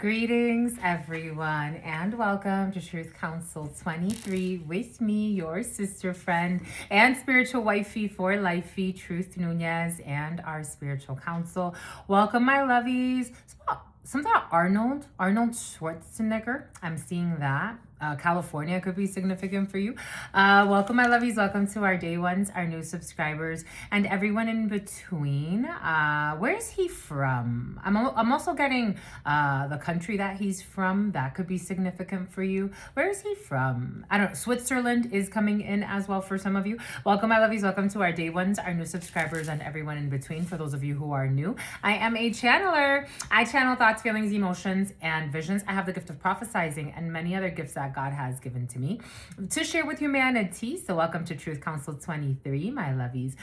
Greetings, everyone, and welcome to Truth Council 23 with me, your sister friend and spiritual wifey for lifey, Truth Nuñez, and our spiritual council. Welcome, my lovies. Something about Arnold Schwarzenegger. I'm seeing that. California could be significant for you. Welcome, my lovies. Welcome to our day ones, our new subscribers, and everyone in between. Where is he from? I'm also getting the country that he's from. That could be significant for you. Where is he from? I don't know. Switzerland is coming in as well for some of you. Welcome, my lovies. Welcome to our day ones, our new subscribers, and everyone in between. For those of you who are new, I am a channeler. I channel thoughts, feelings, emotions, and visions. I have the gift of prophesizing and many other gifts that God has given to me to share with humanity. So welcome to Truth Council 23, my lovies.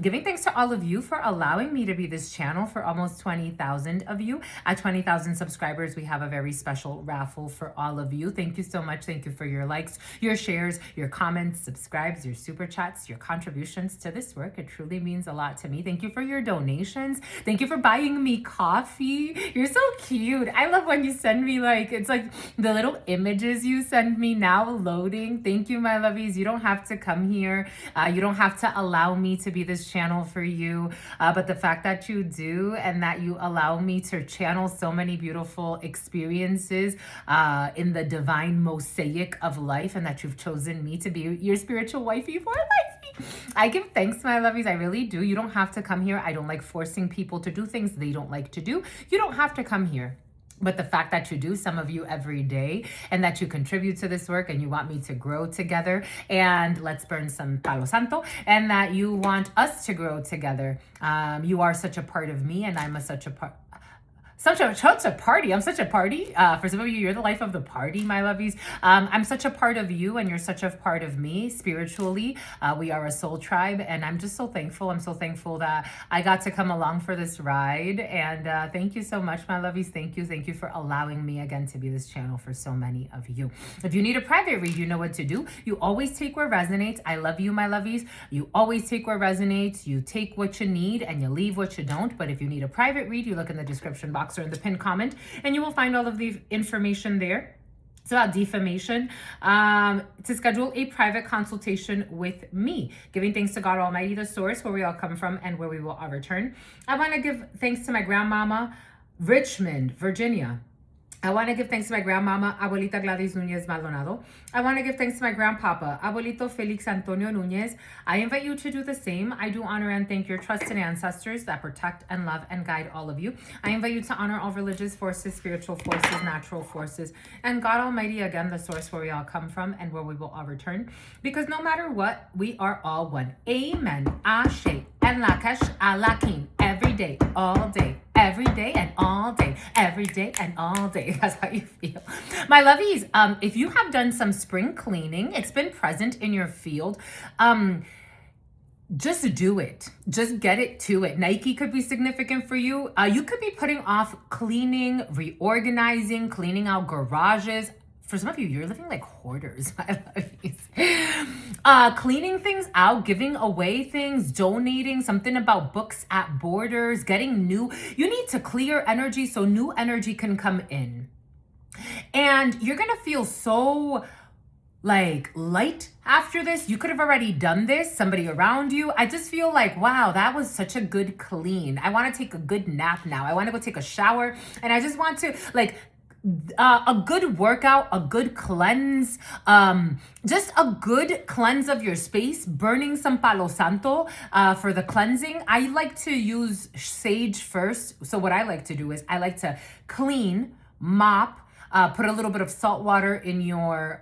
Giving thanks to all of you for allowing me to be this channel for almost 20,000 of you. At 20,000 subscribers, we have a very special raffle for all of you. Thank you so much. Thank you for your likes, your shares, your comments, subscribes, your super chats, your contributions to this work. It truly means a lot to me. Thank you for your donations. Thank you for buying me coffee. You're so cute. I love when you send me it's like the little images you send me now loading. Thank you, my lovies. You don't have to come here. You don't have to allow me to be this channel for you. But the fact that you do and that you allow me to channel so many beautiful experiences in the divine mosaic of life, and that you've chosen me to be your spiritual wifey for life. I give thanks, my lovies. I really do. You don't have to come here. I don't like forcing people to do things they don't like to do. You don't have to come here. But the fact that you do, some of you every day, and that you contribute to this work and you want me to grow together, and let's burn some Palo Santo, and that you want us to grow together. You are such a part of me, and I'm such a party. I'm such a party. For some of you, you're the life of the party, my lovies. I'm such a part of you, and you're such a part of me spiritually. We are a soul tribe, and I'm just so thankful. I'm so thankful that I got to come along for this ride. And thank you so much, my lovies. Thank you for allowing me again to be this channel for so many of you. If you need a private read, you know what to do. You always take where resonates. I love you, my lovies. You always take where resonates. You take what you need and you leave what you don't. But if you need a private read, you look in the description box or in the pinned comment, and you will find all of the information there. It's about defamation, to schedule a private consultation with me, giving thanks to God Almighty, the source, where we all come from and where we will all return. I want to give thanks to my grandmama, Richmond, Virginia. I want to give thanks to my grandmama, Abuelita Gladys Nuñez Maldonado. I want to give thanks to my grandpapa, Abuelito Felix Antonio Nuñez. I invite you to do the same. I do honor and thank your trusted ancestors that protect and love and guide all of you. I invite you to honor all religious forces, spiritual forces, natural forces, and God Almighty, again, the source where we all come from and where we will all return. Because no matter what, we are all one. Amen. Ashe. En Lakash Alakin. Every day, all day. Every day and all day, every day and all day. That's how you feel. My lovies, if you have done some spring cleaning, it's been present in your field, just do it. Just get it to it. Nike could be significant for you. You could be putting off cleaning, reorganizing, cleaning out garages. For some of you, you're living like hoarders. I love you. Cleaning things out, giving away things, donating, something about books at Borders, getting new. You need to clear energy so new energy can come in. And you're going to feel so light after this. You could have already done this, somebody around you. I just feel like, wow, that was such a good clean. I want to take a good nap now. I want to go take a shower, and I just want to a good workout, a good cleanse, just a good cleanse of your space, burning some Palo Santo for the cleansing. I like to use sage first. So what I like to do is I like to clean, mop, put a little bit of salt water in your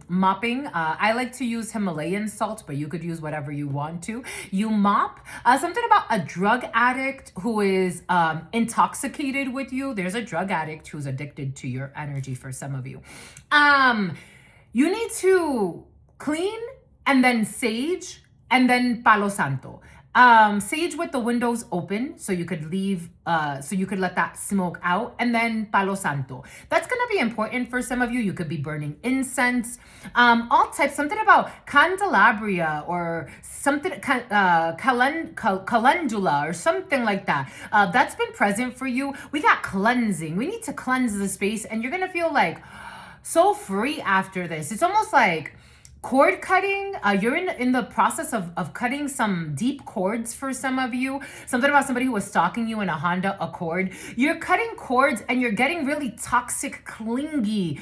mopping. I like to use Himalayan salt, but you could use whatever you want to. You mop. Something about a drug addict who is intoxicated with you. There's a drug addict who's addicted to your energy for some of you. You need to clean and then sage and then Palo Santo. Sage with the windows open so you could leave, so you could let that smoke out. And then Palo Santo. That's going to be important for some of you. You could be burning incense, all types, something about candelabra or something, calendula or something like that. That's been present for you. We got cleansing. We need to cleanse the space, and you're going to feel like so free after this. It's almost like cord cutting. You're in the process of cutting some deep cords for some of you. Something about somebody who was stalking you in a Honda Accord. You're cutting cords and you're getting really toxic, clingy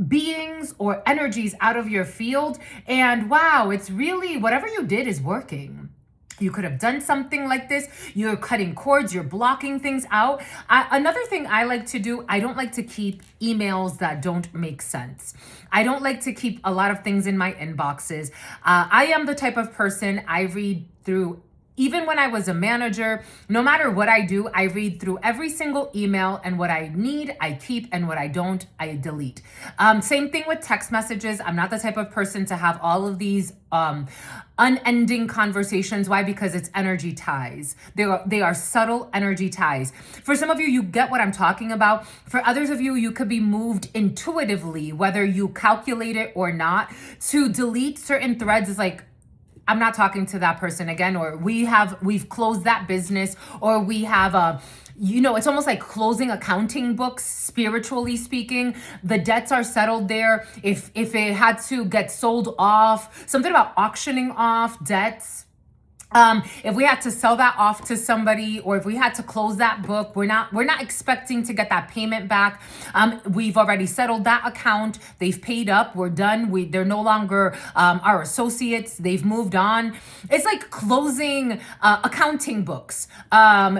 beings or energies out of your field. And wow, it's really, whatever you did is working. You could have done something like this. You're cutting cords, you're blocking things out. Another thing I like to do, I don't like to keep emails that don't make sense. I don't like to keep a lot of things in my inboxes. I am the type of person, I read through, even when I was a manager, no matter what I do, I read through every single email, and what I need, I keep, and what I don't, I delete. Same thing with text messages. I'm not the type of person to have all of these unending conversations. Why? Because it's energy ties. They are subtle energy ties. For some of you, you get what I'm talking about. For others of you, you could be moved intuitively, whether you calculate it or not, to delete certain threads. Is like, I'm not talking to that person again, or we've closed that business, or we have it's almost like closing accounting books, spiritually speaking. The debts are settled there. If it had to get sold off, something about auctioning off debts. If we had to sell that off to somebody, or if we had to close that book, we're not expecting to get that payment back. We've already settled that account. They've paid up. We're done. They're no longer our associates. They've moved on. It's like closing accounting books,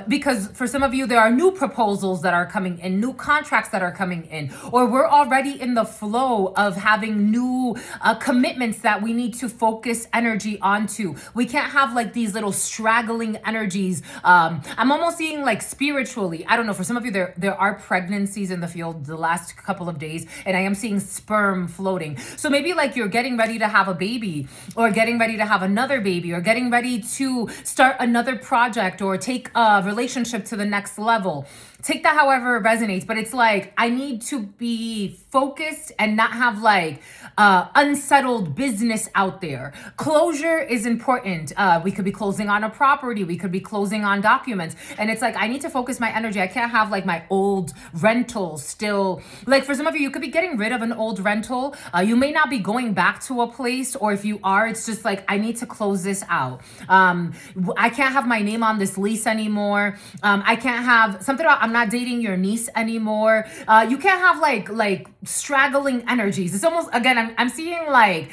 because for some of you, there are new proposals that are coming in, new contracts that are coming in, or we're already in the flow of having new commitments that we need to focus energy onto. We can't have like these little straggling energies. I'm almost seeing like spiritually, I don't know, for some of you, there are pregnancies in the field the last couple of days, and I am seeing sperm floating. So maybe like you're getting ready to have a baby, or getting ready to have another baby, or getting ready to start another project, or take a relationship to the next level. Take that however it resonates, but it's like, I need to be focused and not have like unsettled business out there. Closure is important. We could be closing on a property. We could be closing on documents. And it's like, I need to focus my energy. I can't have like my old rental still. Like for some of you, you could be getting rid of an old rental. You may not be going back to a place, or if you are, it's just like, I need to close this out. I can't have my name on this lease anymore. I can't have something about, I'm not dating your niece anymore. You can't have like straggling energies. It's almost, again, I'm seeing like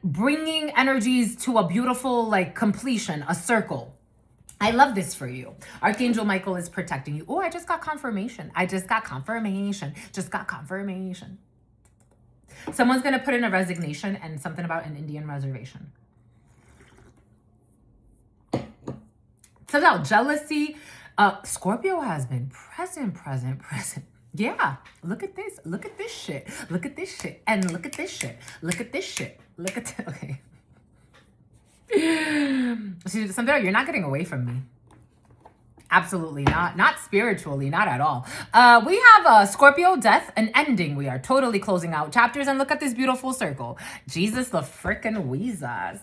bringing energies to a beautiful like completion, a circle. I love this for you. Archangel Michael is protecting you. Oh, I just got confirmation. Just got confirmation. Someone's going to put in a resignation and something about an Indian reservation. So now jealousy. Scorpio has been present. Yeah, look at this shit, and look at this shit, okay. See, something, you're not getting away from me. Absolutely not spiritually, not at all. We have Scorpio, death, and ending. We are totally closing out chapters, and look at this beautiful circle. Jesus the frickin' Weezus.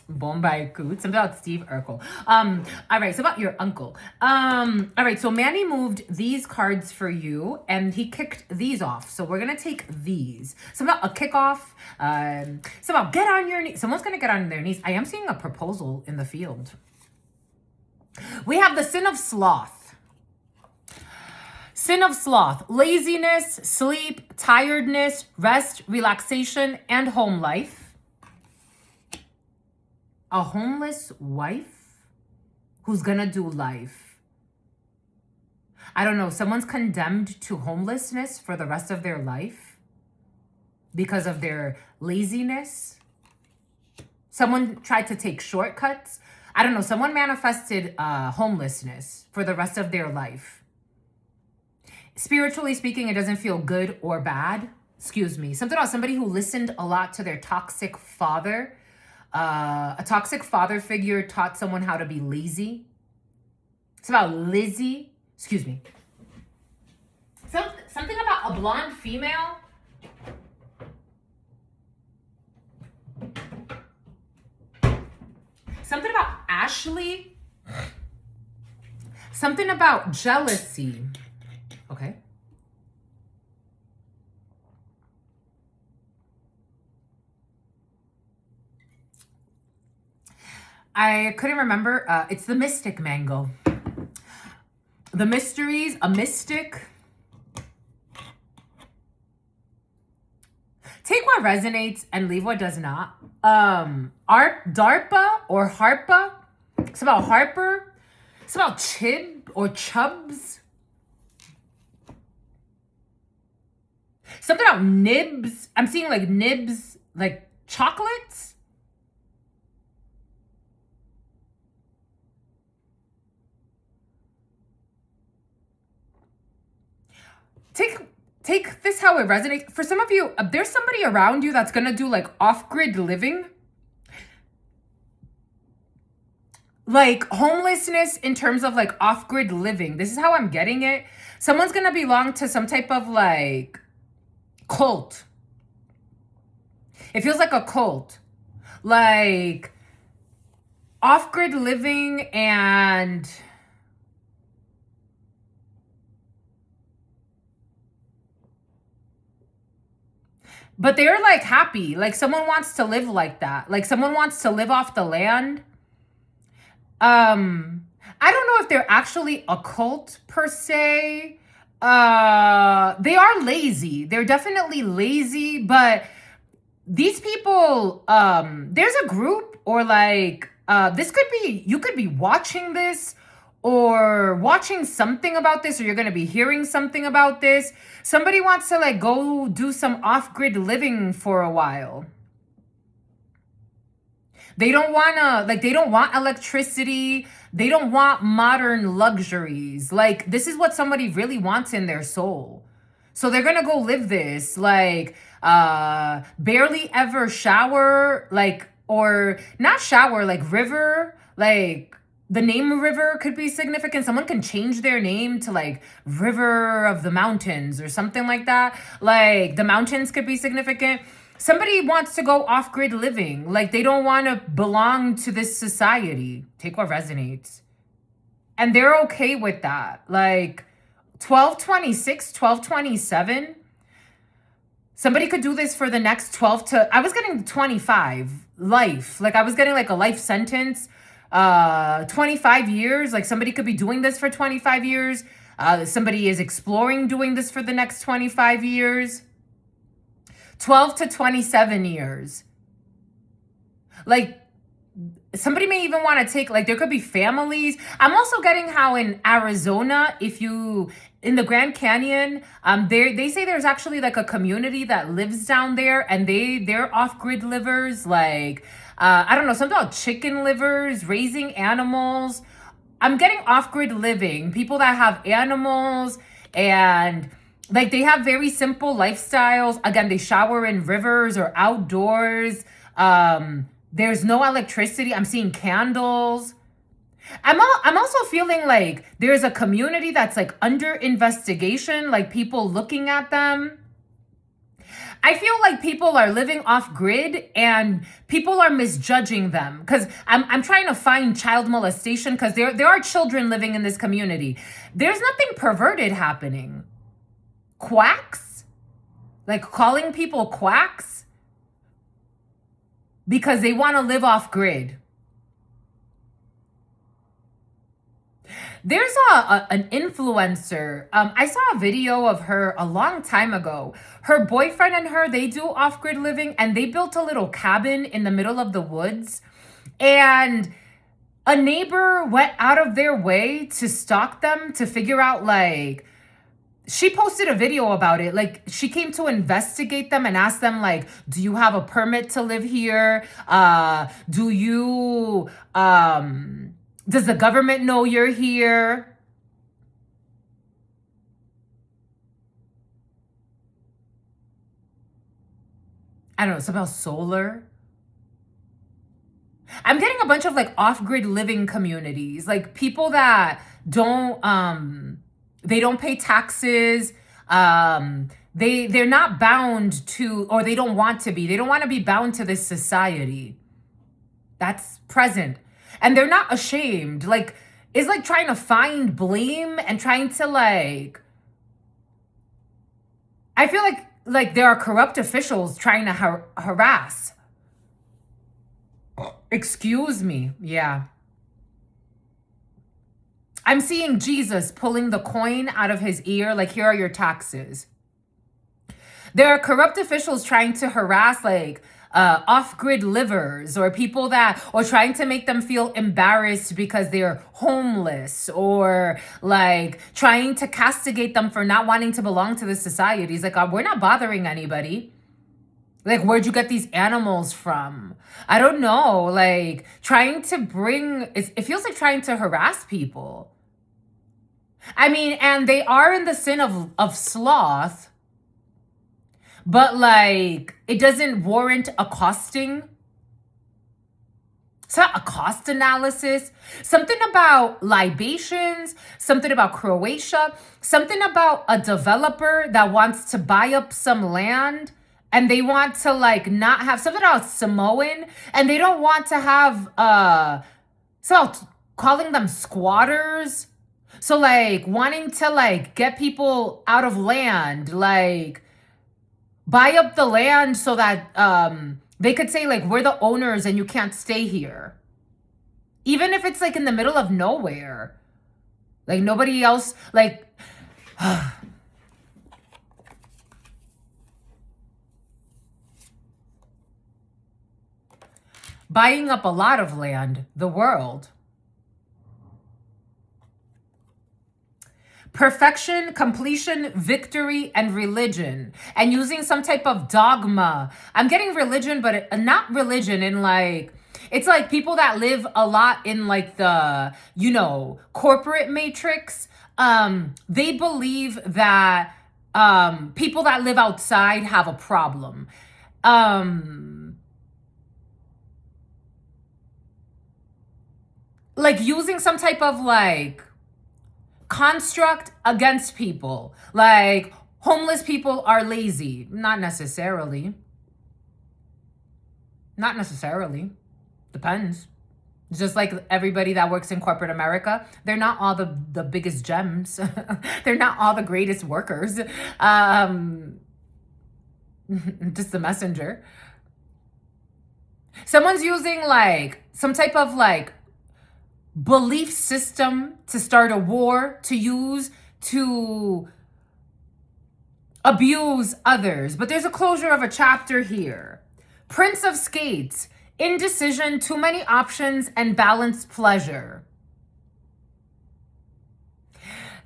Bombay Coots, something about Steve Urkel. All right, so about your uncle. All right, so Manny moved these cards for you, and he kicked these off. So we're gonna take these. So about a kickoff. So about get on your knees. Someone's gonna get on their knees. I am seeing a proposal in the field. We have the sin of sloth. Sin of sloth: laziness, sleep, tiredness, rest, relaxation, and home life. A homeless wife who's gonna do life. I don't know, someone's condemned to homelessness for the rest of their life because of their laziness. Someone tried to take shortcuts. I don't know, someone manifested homelessness for the rest of their life. Spiritually speaking, it doesn't feel good or bad. Excuse me. Something about somebody who listened a lot to their toxic father. A toxic father figure taught someone how to be lazy. It's about Lizzie. Excuse me. Something about a blonde female. Something about Ashley. Something about jealousy. Okay. I couldn't remember. It's the mystic mango. The mysteries, a mystic. Take what resonates and leave what does not. DARPA or HARPA. It's about Harper. It's about Chib or Chubs. Something about nibs. I'm seeing like nibs, like chocolates. Take this how it resonates. For some of you, there's somebody around you that's going to do like off-grid living. Like homelessness in terms of like off-grid living. This is how I'm getting it. Someone's going to belong to some type of like cult. It feels like a cult. Like off-grid living and... But they're like happy. Like someone wants to live like that. Like someone wants to live off the land. I don't know if they're actually a cult per se. They are lazy. They're definitely lazy, but these people, there's a group or like, this could be, you could be watching this or watching something about this, or you're going to be hearing something about this. Somebody wants to like go do some off-grid living for a while. They don't want to, like, they don't want electricity. They don't want modern luxuries. Like, this is what somebody really wants in their soul. So they're going to go live this, like, barely ever shower, like, or not shower, like river, like, the name river could be significant. Someone can change their name to like River of the Mountains or something like that. Like the mountains could be significant. Somebody wants to go off-grid living. Like they don't want to belong to this society. Take what resonates. And they're okay with that. Like 1226, 1227. Somebody could do this for the next 12 to... I was getting 25. Life. Like I was getting like a life sentence. 25 years. Like somebody could be doing this for 25 years. Somebody is exploring doing this for the next 25 years. 12 to 27 years. Like somebody may even want to take, like there could be families. I'm also getting how in Arizona, if you, in the Grand Canyon, they say there's actually like a community that lives down there and they're off-grid livers. Like, I don't know, something about chicken livers, raising animals. I'm getting off-grid living. People that have animals and like they have very simple lifestyles. Again, they shower in rivers or outdoors. There's no electricity. I'm seeing candles. I'm also feeling like there's a community that's like under investigation, like people looking at them. I feel like people are living off grid and people are misjudging them because I'm trying to find child molestation because there are children living in this community. There's nothing perverted happening. Quacks? Like calling people quacks? Because they want to live off grid. There's an influencer. I saw a video of her a long time ago. Her boyfriend and her, they do off-grid living and they built a little cabin in the middle of the woods. And a neighbor went out of their way to stalk them to figure out like, she posted a video about it. Like she came to investigate them and asked them like, do you have a permit to live here? Do you, does the government know you're here? I don't know, it's about solar. I'm getting a bunch of like off-grid living communities, like people that they don't pay taxes. They're not bound to, or they don't want to be. They don't want to be bound to this society that's present. And they're not ashamed. Like, it's like trying to find blame and trying to like, I feel like there are corrupt officials trying to harass. Excuse me. Yeah. I'm seeing Jesus pulling the coin out of his ear, like, here are your taxes. There are corrupt officials trying to harass like off-grid livers or people that, or trying to make them feel embarrassed because they're homeless, or like trying to castigate them for not wanting to belong to the society. It's like, we're not bothering anybody. Like, where'd you get these animals from? I don't know. Like, trying to bring, it feels like trying to harass people. I mean, and they are in the sin of sloth, but like, it doesn't warrant accosting. It's not a cost analysis. Something about libations, something about Croatia, something about a developer that wants to buy up some land and they want to like not have, something about Samoan, and they don't want to have, so calling them squatters. So like wanting to like get people out of land, like buy up the land so that they could say like, we're the owners and you can't stay here. Even if it's like in the middle of nowhere. Like nobody else, like, buying up a lot of land, the world. Perfection, completion, victory, and religion. And using some type of dogma. I'm getting religion, but not religion in like, it's like people that live a lot in like the, you know, corporate matrix. They believe that people that live outside have a problem. Like using some type of like construct against people. Like homeless people are lazy. Not necessarily. Not necessarily. Depends. Just like everybody that works in corporate America, they're not all the biggest gems. They're not all the greatest workers. Just the messenger. Someone's using like some type of like belief system to start a war, to use to abuse others. But there's a closure of a chapter here. Prince of Skates, indecision, too many options, and balanced pleasure.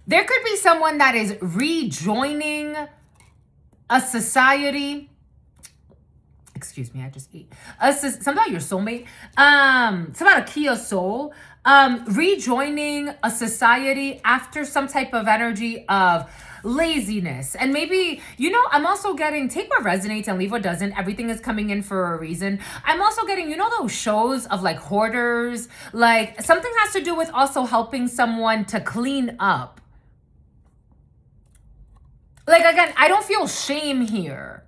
There could be someone that is rejoining a society. Excuse me, I just ate. Something about your soulmate. It's about a Kia soul. Rejoining a society after some type of energy of laziness. And maybe, you know, I'm also getting, take what resonates and leave what doesn't. Everything is coming in for a reason. I'm also getting, you know, those shows of like hoarders, like something has to do with also helping someone to clean up. Like, again, I don't feel shame here.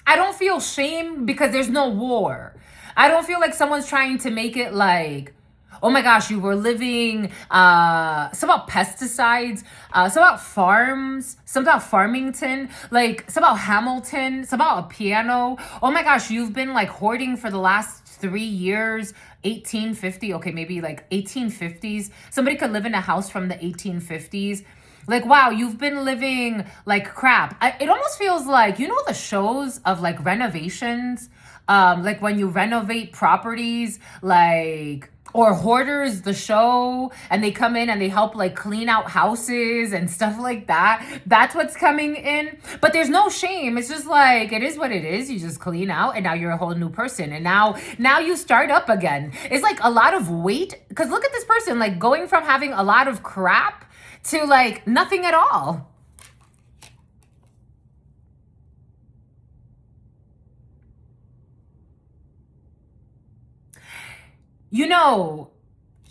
I don't feel shame because there's no war. I don't feel like someone's trying to make it like, oh my gosh, you were living, some about pesticides, some about farms, some about Farmington, like some about Hamilton, some about a piano. Oh my gosh, you've been like hoarding for the last 3 years, 1850, okay, maybe like 1850s. Somebody could live in a house from the 1850s. Like, wow, you've been living like crap. It almost feels like, you know, the shows of like renovations, like when you renovate properties, like, or Hoarders, the show, and they come in and they help like clean out houses and stuff like that. That's what's coming in. But there's no shame. It's just like, it is what it is. You just clean out and now you're a whole new person. And now you start up again. It's like a lot of weight. Because look at this person, like going from having a lot of crap to like nothing at all. you know,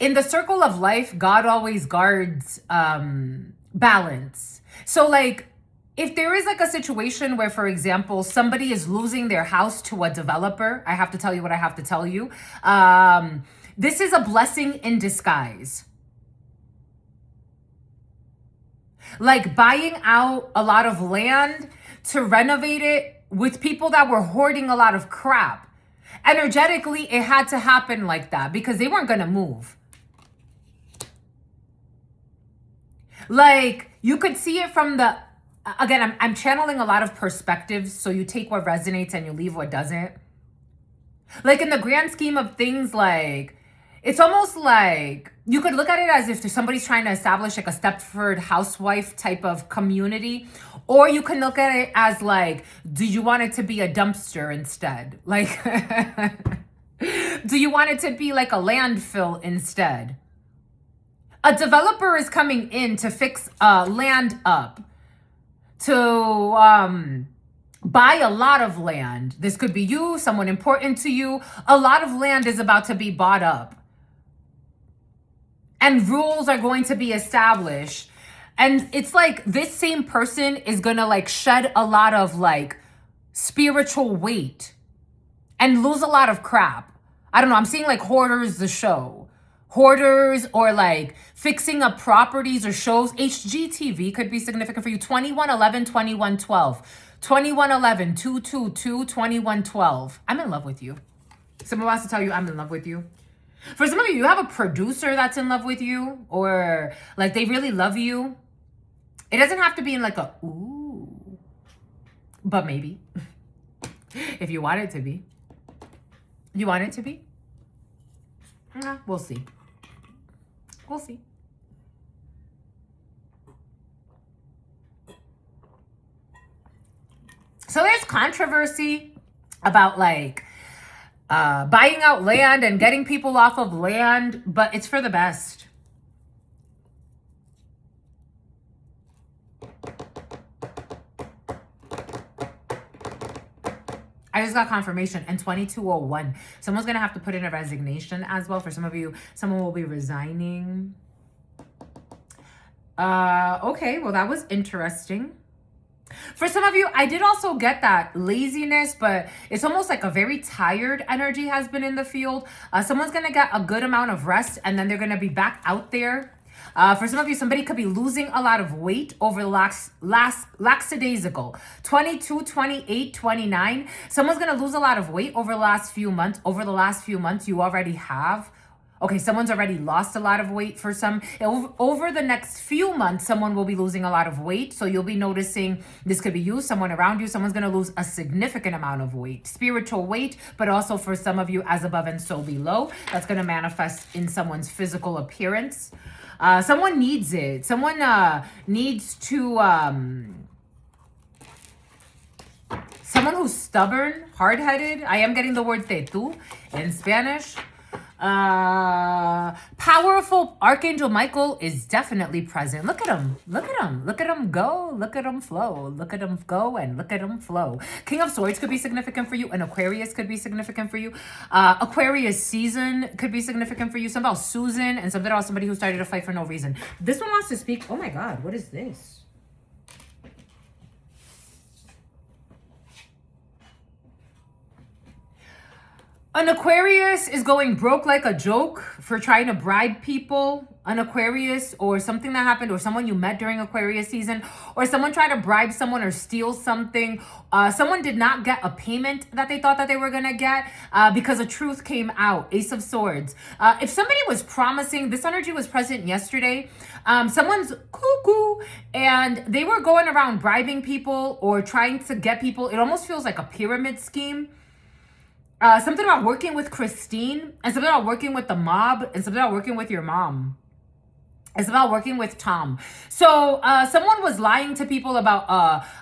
in the circle of life, God always guards balance. So like, if there is like a situation where, for example, somebody is losing their house to a developer, I have to tell you what I have to tell you. This is a blessing in disguise. Like buying out a lot of land to renovate it with people that were hoarding a lot of crap. Energetically, it had to happen like that because they weren't going to move. Like, you could see it from the, again, I'm channeling a lot of perspectives, so you take what resonates and you leave what doesn't. Like, in the grand scheme of things, like, it's almost like you could look at it as if somebody's trying to establish like a Stepford housewife type of community, or you can look at it as like, do you want it to be a dumpster instead? Like, do you want it to be like a landfill instead? A developer is coming in to fix land up, to buy a lot of land. This could be you, someone important to you. A lot of land is about to be bought up. And rules are going to be established. And it's like this same person is going to like shed a lot of like spiritual weight and lose a lot of crap. I don't know. I'm seeing like Hoarders, the show. Hoarders, or like fixing up properties or shows. HGTV could be significant for you. 2111, 2112. 2111, 222, 2112. I'm in love with you. Someone wants to tell you I'm in love with you. For some of you, you have a producer that's in love with you, or like they really love you. It doesn't have to be in like a ooh, but maybe. If you want it to be. You want it to be? We'll see. We'll see. So there's controversy about like buying out land and getting people off of land, but it's for the best. I just got confirmation. And 2201. Someone's going to have to put in a resignation as well. For some of you, someone will be resigning. Okay, well, that was interesting. For some of you, I did also get that laziness, but it's almost like a very tired energy has been in the field. Someone's going to get a good amount of rest, and then they're going to be back out there. For some of you, somebody could be losing a lot of weight over the lackadaisical. 22, 28, 29. Someone's going to lose a lot of weight over the last few months. Over the last few months, you already have. Okay, someone's already lost a lot of weight for some. Over the next few months, someone will be losing a lot of weight. So you'll be noticing, this could be you, someone around you. Someone's going to lose a significant amount of weight, spiritual weight, but also for some of you, as above and so below. That's going to manifest in someone's physical appearance. Someone needs it. Someone needs to... someone who's stubborn, hard-headed. I am getting the word tetu in Spanish. Powerful Archangel Michael is definitely present. Look at him. Look at him. Look at him go. Look at him flow. Look at him go and look at him flow. King of Swords could be significant for you. An Aquarius could be significant for you. Aquarius season could be significant for you. Something about Susan and something about somebody who started a fight for no reason. This one wants to speak. Oh my God, what is this? An Aquarius is going broke like a joke for trying to bribe people. An Aquarius, or something that happened, or someone you met during Aquarius season, or someone tried to bribe someone or steal something. Someone did not get a payment that they thought that they were going to get because the truth came out. Ace of Swords. If somebody was promising, this energy was present yesterday. Someone's cuckoo and they were going around bribing people or trying to get people. It almost feels like a pyramid scheme. Something about working with Christine, and something about working with the mob, and something about working with your mom. It's about working with Tom. So someone was lying to people about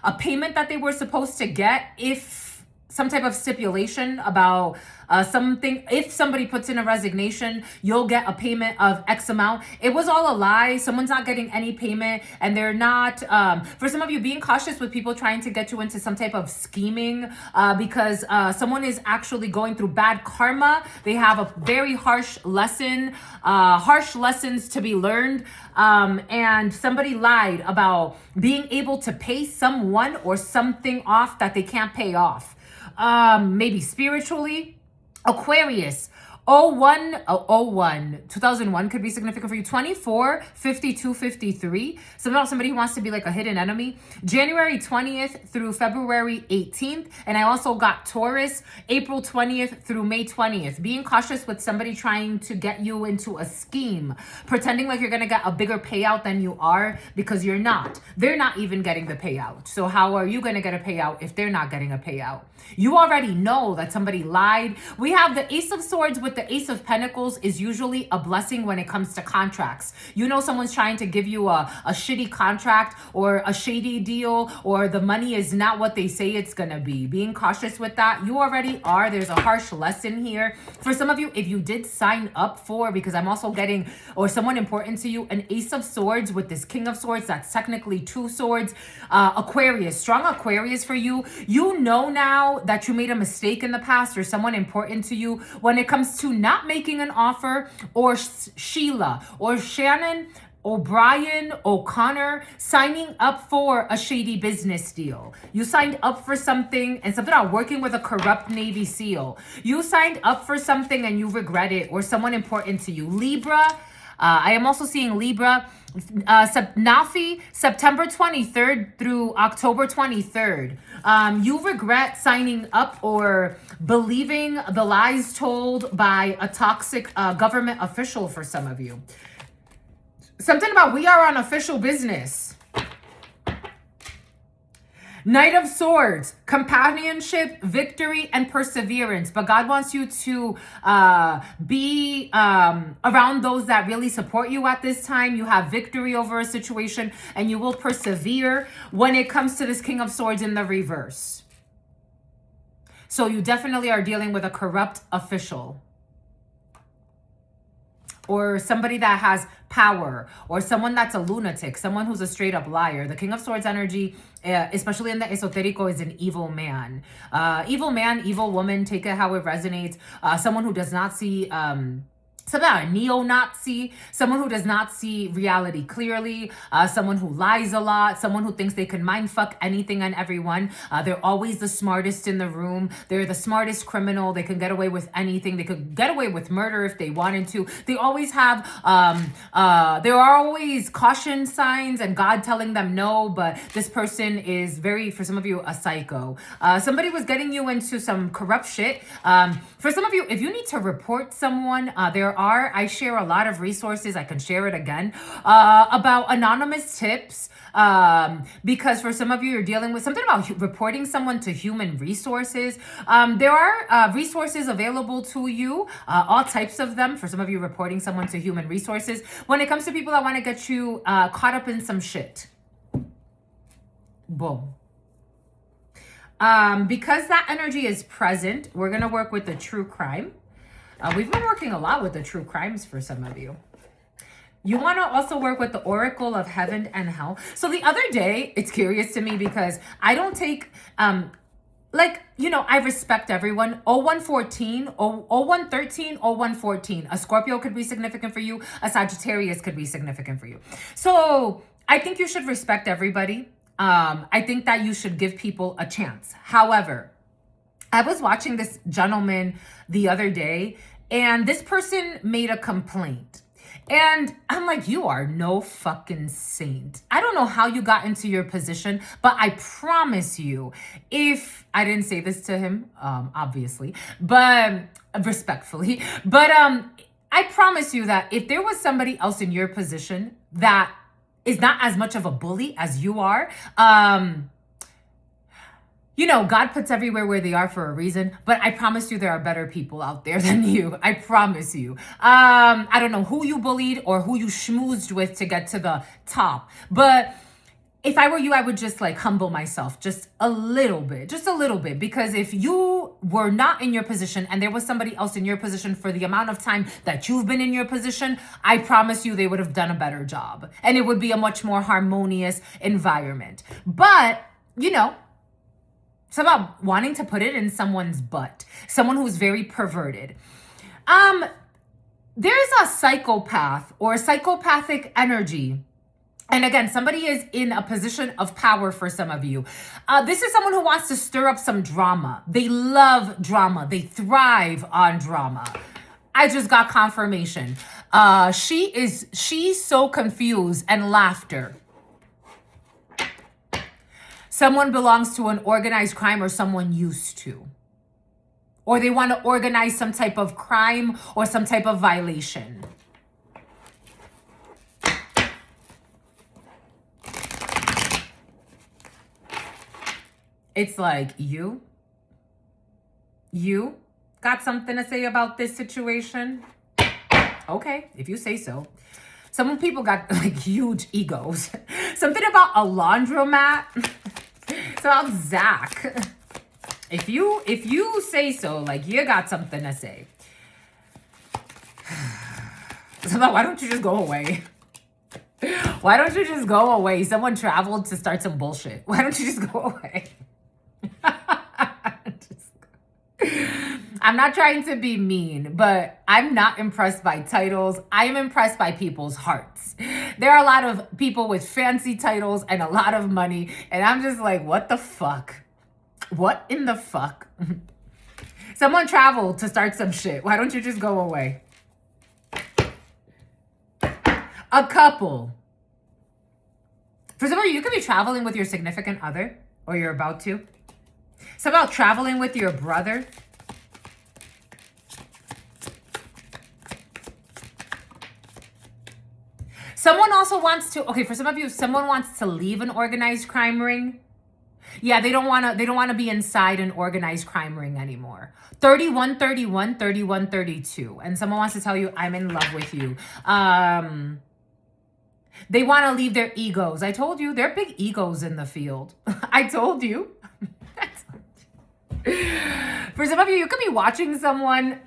a payment that they were supposed to get if some type of stipulation about something. If somebody puts in a resignation, you'll get a payment of X amount. It was all a lie. Someone's not getting any payment, and they're not, for some of you, being cautious with people trying to get you into some type of scheming, because someone is actually going through bad karma. They have a very harsh lessons to be learned, and somebody lied about being able to pay someone or something off that they can't pay off. Maybe spiritually. Aquarius, 2001 could be significant for you. 24, 52, 53. Somebody who wants to be like a hidden enemy. January 20th through February 18th. And I also got Taurus, April 20th through May 20th. Being cautious with somebody trying to get you into a scheme, pretending like you're going to get a bigger payout than you are, because you're not. They're not even getting the payout. So how are you going to get a payout if they're not getting a payout? You already know that somebody lied. We have the Ace of Swords with the Ace of Pentacles is usually a blessing when it comes to contracts. You know someone's trying to give you a shitty contract or a shady deal, or the money is not what they say it's gonna be. Being cautious with that. You already are. There's a harsh lesson here. For some of you, if you did sign up for, because I'm also getting, or someone important to you, an Ace of Swords with this King of Swords, that's technically two swords. Aquarius, strong Aquarius for you. You know now that you made a mistake in the past, or someone important to you, when it comes to not making an offer, or Sheila or Shannon, O'Brien, O'Connor, signing up for a shady business deal. You signed up for something, and something about working with a corrupt Navy SEAL. You signed up for something and you regret it, or someone important to you. Libra, I am also seeing Libra. Nafi, September 23rd through October 23rd. You regret signing up or believing the lies told by a toxic government official for some of you. Something about we are on official business. Knight of Swords, companionship, victory, and perseverance. But God wants you to be around those that really support you at this time. You have victory over a situation, and you will persevere when it comes to this King of Swords in the reverse. So you definitely are dealing with a corrupt official, or somebody that has power, or someone that's a lunatic, someone who's a straight up liar. The King of Swords energy, especially in the esoterico, is an evil man. Evil woman, take it how it resonates. Someone who does not see... a neo-Nazi, someone who does not see reality clearly, someone who lies a lot, someone who thinks they can mindfuck anything and everyone. They're always the smartest in the room. They're the smartest criminal. They can get away with anything. They could get away with murder if they wanted to. They always have, there are always caution signs and God telling them no, but this person is very, for some of you, a psycho. Somebody was getting you into some corrupt shit. For some of you, if you need to report someone, I share a lot of resources. I can share it again about anonymous tips, because for some of you, you're dealing with something about reporting someone to human resources. There are resources available to you, all types of them. For some of you, reporting someone to human resources. When it comes to people that want to get you caught up in some shit. Boom. Because that energy is present, we're going to work with the true crime. We've been working a lot with the true crimes for some of you. You want to also work with the Oracle of Heaven and Hell. So the other day, it's curious to me because I don't take, I respect everyone. 0114, 0113, 0114. A Scorpio could be significant for you. A Sagittarius could be significant for you. So I think you should respect everybody. I think that you should give people a chance. However, I was watching this gentleman the other day, and this person made a complaint. And I'm like, you are no fucking saint. I don't know how you got into your position, but I promise you, if I didn't say this to him, obviously, but respectfully, but I promise you that if there was somebody else in your position that is not as much of a bully as you are, God puts everywhere where they are for a reason, but I promise you there are better people out there than you. I promise you. I don't know who you bullied or who you schmoozed with to get to the top, but if I were you, I would just like humble myself just a little bit, because if you were not in your position and there was somebody else in your position for the amount of time that you've been in your position, I promise you they would have done a better job and it would be a much more harmonious environment. But, you know, it's about wanting to put it in someone's butt, someone who's very perverted. There's a psychopath or psychopathic energy. And again, somebody is in a position of power for some of you. This is someone who wants to stir up some drama. They love drama. They thrive on drama. I just got confirmation. She's so confused and laughter. Someone belongs to an organized crime or someone used to. Or they want to organize some type of crime or some type of violation. It's like, you got something to say about this situation? Okay, if you say so. Some people got like huge egos. Something about a laundromat. It's about Zach. If you say so, like you got something to say. It's about, why don't you just go away? Why don't you just go away? Someone traveled to start some bullshit. Why don't you just go away? I'm not trying to be mean, but I'm not impressed by titles. I am impressed by people's hearts. There are a lot of people with fancy titles and a lot of money, and I'm just like, what the fuck? What in the fuck? Someone traveled to start some shit. Why don't you just go away? A couple. For some of you, you could be traveling with your significant other, or you're about to. It's about traveling with your brother. Someone also wants to, okay, for some of you, someone wants to leave an organized crime ring. Yeah, they don't want to be inside an organized crime ring anymore. 31, 31, 31, 32. And someone wants to tell you, I'm in love with you. They want to leave their egos. I told you, there are big egos in the field. I told you. For some of you, you could be watching someone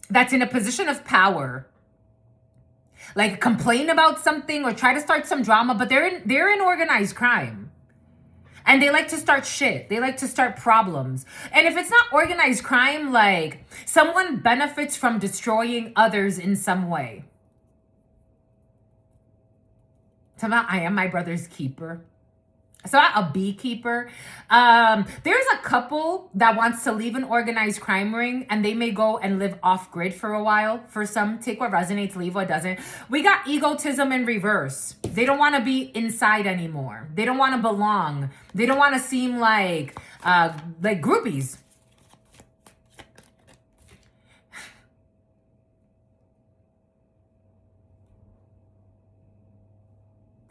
that's in a position of power. Like complain about something or try to start some drama, but they're in organized crime. And they like to start shit. They like to start problems. And if it's not organized crime, like someone benefits from destroying others in some way. Somehow I am my brother's keeper. So a beekeeper. There's a couple that wants to leave an organized crime ring and they may go and live off grid for a while. For some, take what resonates, leave what doesn't. We got egotism in reverse. They don't want to be inside anymore. They don't want to belong. They don't want to seem like groupies.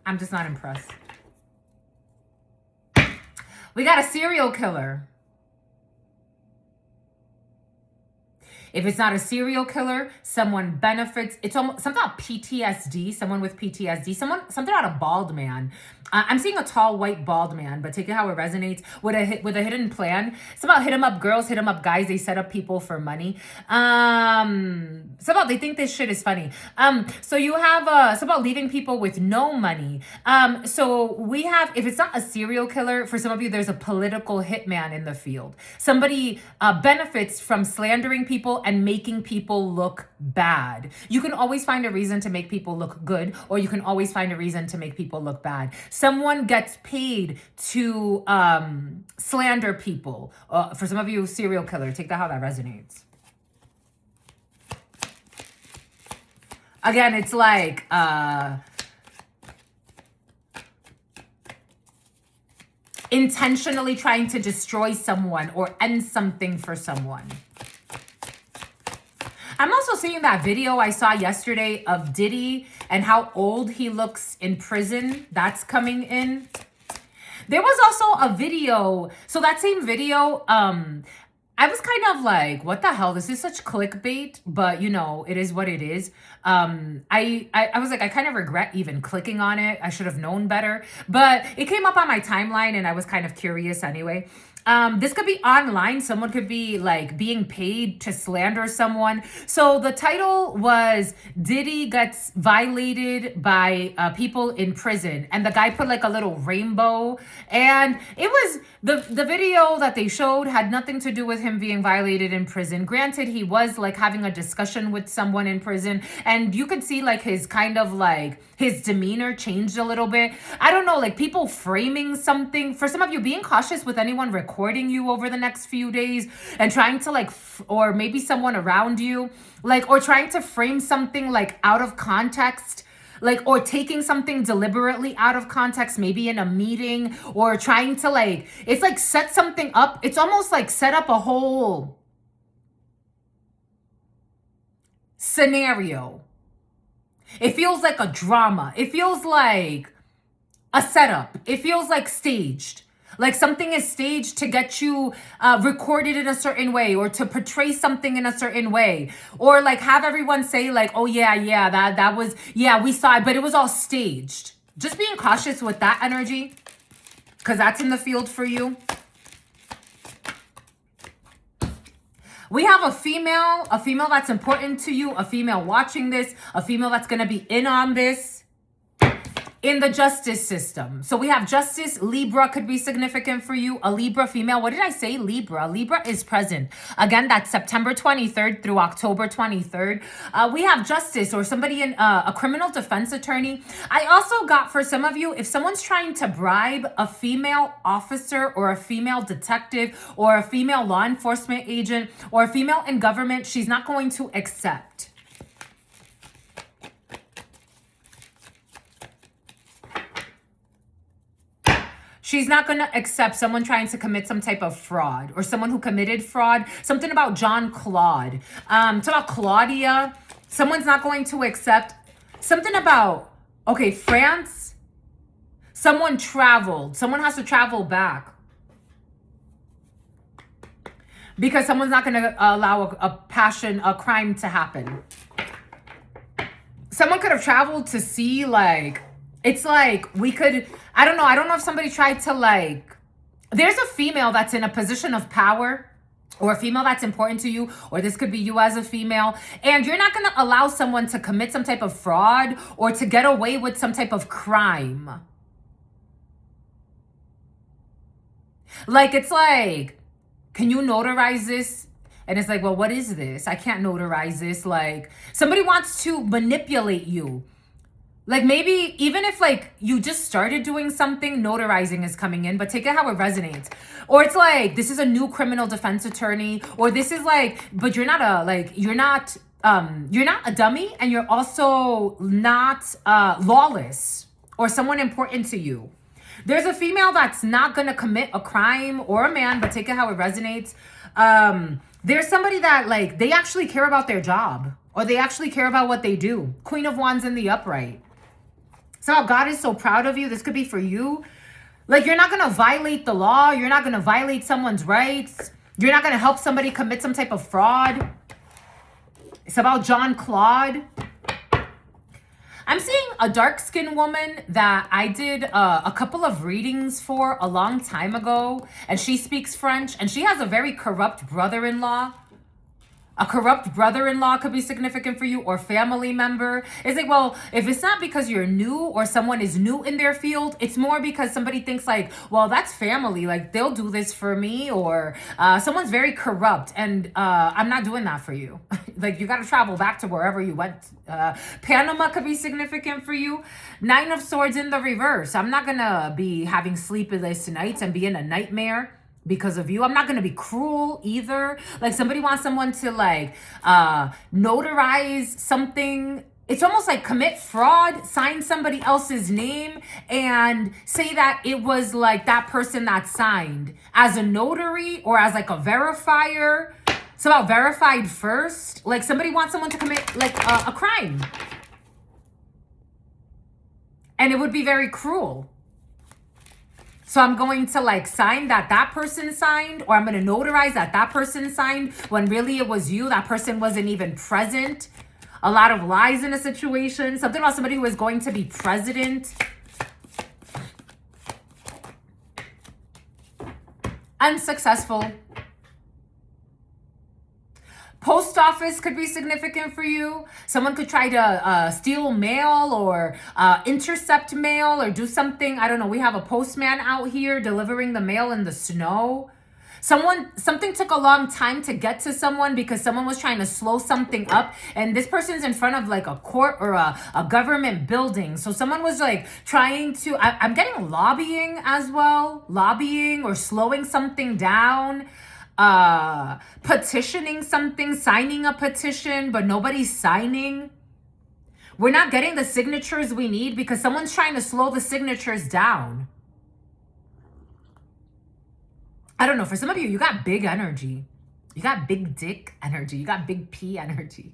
I'm just not impressed. We got a serial killer. If it's not a serial killer, someone benefits. It's almost something about PTSD, someone with PTSD, something about a bald man. I'm seeing a tall white bald man, but take it how it resonates with a hidden plan. It's about hit 'em up girls, hit 'em up guys. They set up people for money. It's about they think this shit is funny. So you have it's about leaving people with no money. So we have, if it's not a serial killer, for some of you, there's a political hitman in the field. Somebody benefits from slandering people and making people look bad. You can always find a reason to make people look good, or you can always find a reason to make people look bad. Someone gets paid to slander people. For some of you, serial killer. Take that how that resonates. Again, it's like intentionally trying to destroy someone or end something for someone. I'm also seeing that video I saw yesterday of Diddy and how old he looks in prison. That's coming in. There was also a video. So that same video, I was kind of like, what the hell? This is such clickbait, but you know, it is what it is. I was like, I kind of regret even clicking on it. I should have known better, but it came up on my timeline and I was kind of curious anyway. This could be online. Someone could be like being paid to slander someone. So the title was Diddy Gets Violated by People in Prison. And the guy put like a little rainbow. And it was the video that they showed had nothing to do with him being violated in prison. Granted, he was like having a discussion with someone in prison. And you could see like his kind of like his demeanor changed a little bit. I don't know, like people framing something. For some of you, being cautious with anyone recording you over the next few days and trying to like, or maybe someone around you, like, or trying to frame something like out of context, like, or taking something deliberately out of context, maybe in a meeting, or trying to like, it's like set something up. It's almost like set up a whole scenario. It feels like a drama. It feels like a setup. It feels like staged. Like something is staged to get you recorded in a certain way, or to portray something in a certain way, or like have everyone say like, oh yeah, that was, yeah, we saw it, but it was all staged. Just being cautious with that energy, because that's in the field for you. We have a female that's important to you, a female watching this, a female that's going to be in on this in the justice system. So we have justice. Libra could be significant for you. A Libra female. What did I say? Libra. Libra is present. Again, that's September 23rd through October 23rd. We have justice, or somebody in a criminal defense attorney. I also got, for some of you, if someone's trying to bribe a female officer or a female detective or a female law enforcement agent or a female in government, she's not going to accept. She's not going to accept someone trying to commit some type of fraud, or someone who committed fraud. Something about John Claude. Talk about Claudia. Someone's not going to accept. Something about, okay, France. Someone traveled. Someone has to travel back, because someone's not going to allow a crime to happen. Someone could have traveled to see, like, it's like we could, I don't know if somebody tried to like, there's a female that's in a position of power, or a female that's important to you, or this could be you as a female, and you're not going to allow someone to commit some type of fraud or to get away with some type of crime. Like, it's like, can you notarize this? And it's like, well, what is this? I can't notarize this. Like, somebody wants to manipulate you. Like, maybe even if like you just started doing something, notarizing is coming in, but take it how it resonates. Or it's like, this is a new criminal defense attorney, or this is like, but you're not a dummy, and you're also not lawless or someone important to you. There's a female that's not going to commit a crime, or a man, but take it how it resonates. There's somebody that like, they actually care about their job, or they actually care about what they do. Queen of Wands in the upright. So God is so proud of you. This could be for you. Like, you're not going to violate the law. You're not going to violate someone's rights. You're not going to help somebody commit some type of fraud. It's about John Claude. I'm seeing a dark-skinned woman that I did a couple of readings for a long time ago. And she speaks French. And she has a very corrupt brother-in-law. A corrupt brother-in-law could be significant for you, or family member. It's like, well, if it's not because you're new or someone is new in their field, it's more because somebody thinks like, well, that's family. Like, they'll do this for me, or someone's very corrupt, and I'm not doing that for you. Like, you got to travel back to wherever you went. Panama could be significant for you. 9 of Swords in the reverse. I'm not going to be having sleepless nights and be in a nightmare because of you. I'm not going to be cruel either. Like, somebody wants someone to like notarize something. It's almost like commit fraud, sign somebody else's name, and say that it was like that person that signed as a notary or as like a verifier. It's about verified first. Like, somebody wants someone to commit like a crime, and it would be very cruel. So I'm going to like sign that person signed, or I'm going to notarize that person signed when really it was you. That person wasn't even present. A lot of lies in a situation. Something about somebody who is going to be president. Unsuccessful. Post office could be significant for you. Someone could try to steal mail or intercept mail or do something. I don't know. We have a postman out here delivering the mail in the snow. Something took a long time to get to someone because someone was trying to slow something up. And this person's in front of like a court or a government building. So someone was like trying to, I'm getting lobbying as well. Lobbying or slowing something down. Petitioning something, signing a petition, but nobody's signing. We're not getting the signatures we need because someone's trying to slow the signatures down. I don't know. For some of you, you got big energy. You got big dick energy. You got big P energy.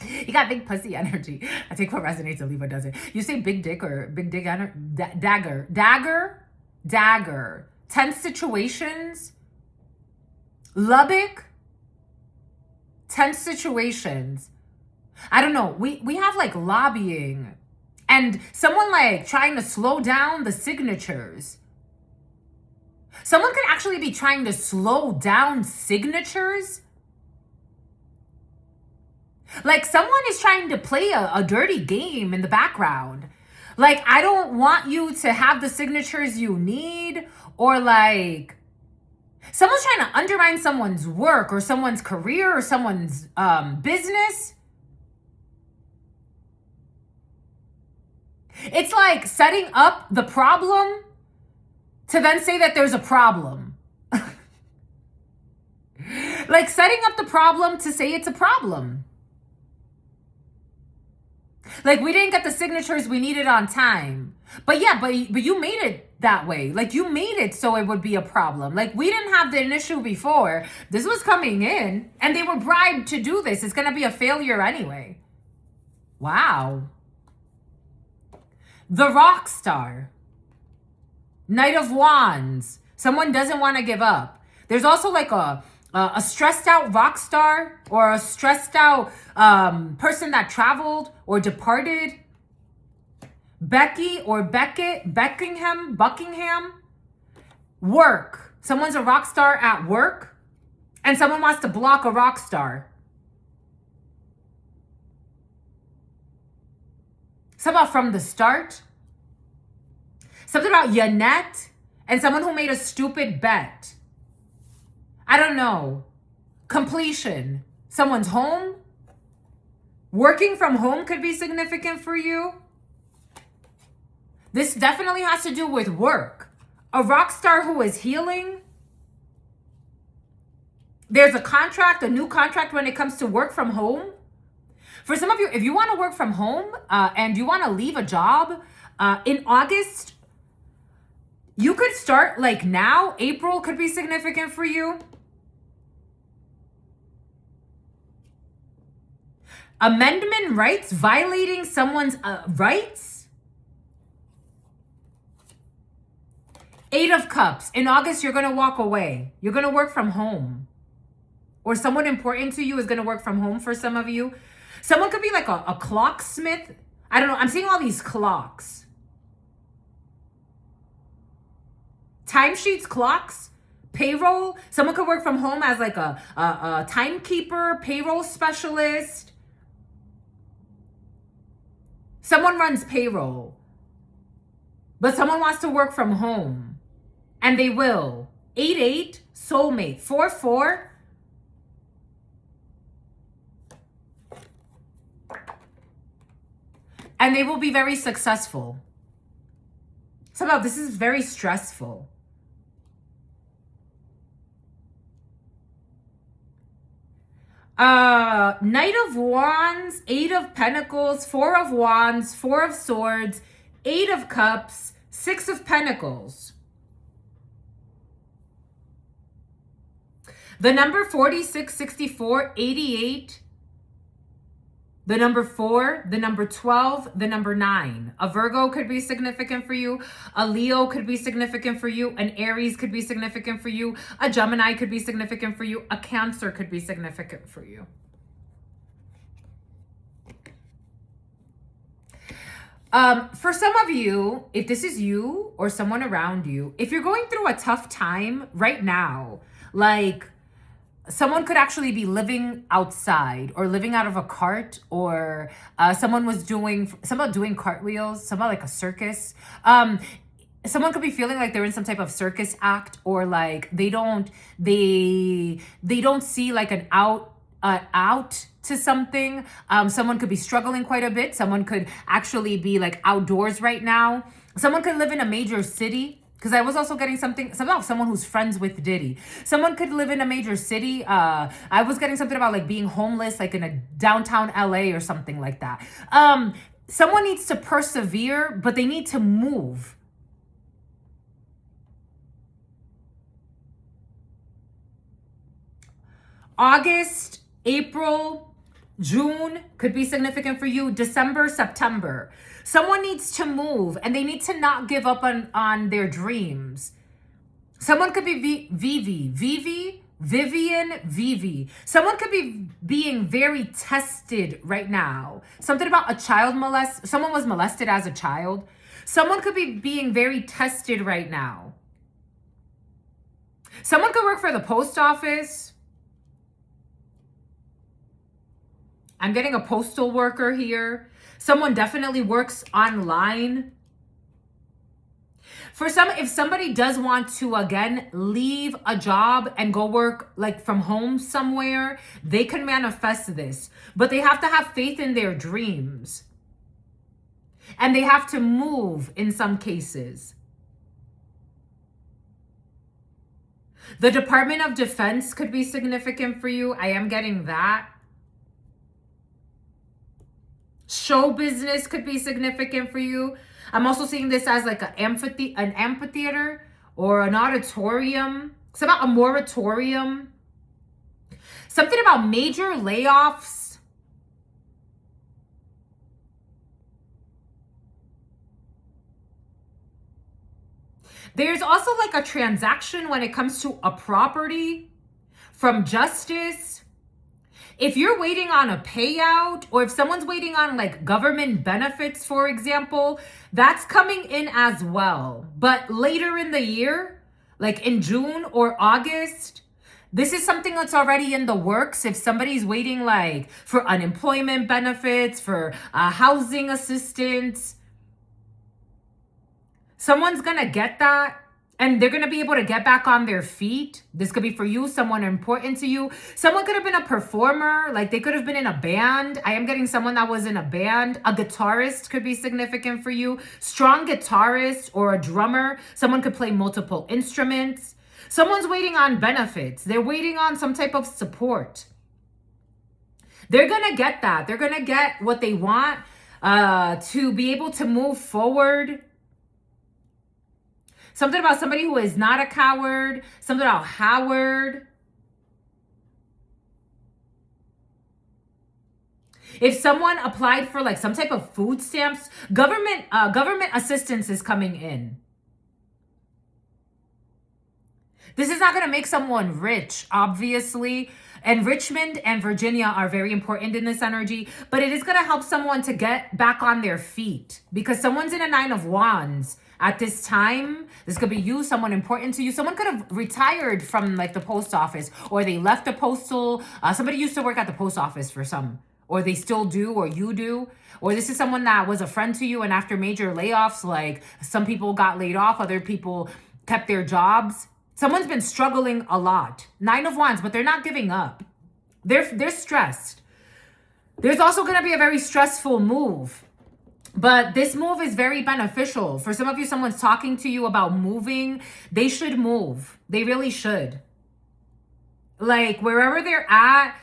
You got big pussy energy. I take what resonates and leave what doesn't. You say big dick or big dick energy. Dagger. Tense situations. Lubbock, tense situations. I don't know. We have like lobbying and someone like trying to slow down the signatures. Someone could actually be trying to slow down signatures. Like someone is trying to play a dirty game in the background. Like, I don't want you to have the signatures you need, or like, someone's trying to undermine someone's work or someone's career or someone's business. It's like setting up the problem to then say that there's a problem. Like setting up the problem to say it's a problem. Like we didn't get the signatures we needed on time. But yeah, but you made it that way. Like you made it so it would be a problem. Like we didn't have the issue before. This was coming in and they were bribed to do this. It's going to be a failure anyway. Wow. The rock star. Knight of Wands. Someone doesn't want to give up. There's also like a stressed out rock star or a stressed out person that traveled or departed. Becky or Beckett, Buckingham. Work. Someone's a rock star at work and someone wants to block a rock star. Something about from the start. Something about Yanette and someone who made a stupid bet. I don't know. Completion. Someone's home. Working from home could be significant for you. This definitely has to do with work. A rock star who is healing. There's a contract, a new contract when it comes to work from home. For some of you, if you want to work from home and you want to leave a job in August, you could start like now. April could be significant for you. Amendment rights, violating someone's rights. Eight of Cups. In August, you're going to walk away. You're going to work from home. Or someone important to you is going to work from home for some of you. Someone could be like a clocksmith. I don't know. I'm seeing all these clocks. Timesheets, clocks, payroll. Someone could work from home as like a timekeeper, payroll specialist. Someone runs payroll. But someone wants to work from home. And they will. 8-8, soulmate. 4-4. And they will be very successful. Somehow this is very stressful. Knight of Wands, 8 of Pentacles, 4 of Wands, 4 of Swords, 8 of Cups, 6 of Pentacles. The number 46, 64, 88, the number 4, the number 12, the number 9. A Virgo could be significant for you. A Leo could be significant for you. An Aries could be significant for you. A Gemini could be significant for you. A Cancer could be significant for you. For some of you, if this is you or someone around you, if you're going through a tough time right now, like someone could actually be living outside or living out of a cart, or someone doing cartwheels, someone like a circus. Someone could be feeling like they're in some type of circus act, or like they don't see like an out to something. Someone could be struggling quite a bit. Someone could actually be like outdoors right now. Someone could live in a major city. Because I was also getting something about someone who's friends with Diddy. Someone could live in a major city. I was getting something about like being homeless, like in a downtown LA or something like that. Someone needs to persevere, but they need to move. August, April, June could be significant for you. December, September. Someone needs to move, and they need to not give up on their dreams. Someone could be Vivian. Someone could be being very tested right now. Something about a child someone was molested as a child. Someone could be being very tested right now. Someone could work for the post office. I'm getting a postal worker here. Someone definitely works online. For some, if somebody does want to, again, leave a job and go work like from home somewhere, they can manifest this. But they have to have faith in their dreams. And they have to move in some cases. The Department of Defense could be significant for you. I am getting that. Show business could be significant for you. I'm also seeing this as like an amphitheater or an auditorium. It's about a moratorium. Something about major layoffs. There's also like a transaction when it comes to a property from justice. If you're waiting on a payout, or if someone's waiting on like government benefits, for example, that's coming in as well. But later in the year, like in June or August, this is something that's already in the works. If somebody's waiting like for unemployment benefits, for housing assistance, someone's gonna get that. And they're going to be able to get back on their feet. This could be for you, someone important to you. Someone could have been a performer, like they could have been in a band. I am getting someone that was in a band. A guitarist could be significant for you. Strong guitarist or a drummer. Someone could play multiple instruments. Someone's waiting on benefits. They're waiting on some type of support. They're going to get that. They're going to get what they want to be able to move forward. Something about somebody who is not a coward. Something about Howard. If someone applied for like some type of food stamps, government assistance is coming in. This is not going to make someone rich, obviously. And Richmond and Virginia are very important in this energy, but it is going to help someone to get back on their feet, because someone's in a 9 of Wands. At this time, this could be you, someone important to you. Someone could have retired from like the post office, or they left the postal. Somebody used to work at the post office for some, or they still do, or you do. Or this is someone that was a friend to you, and after major layoffs, like some people got laid off, other people kept their jobs. Someone's been struggling a lot. 9 of Wands, but they're not giving up. They're stressed. There's also going to be a very stressful move. But this move is very beneficial. For some of you, someone's talking to you about moving. They should move. They really should. Like wherever they're at,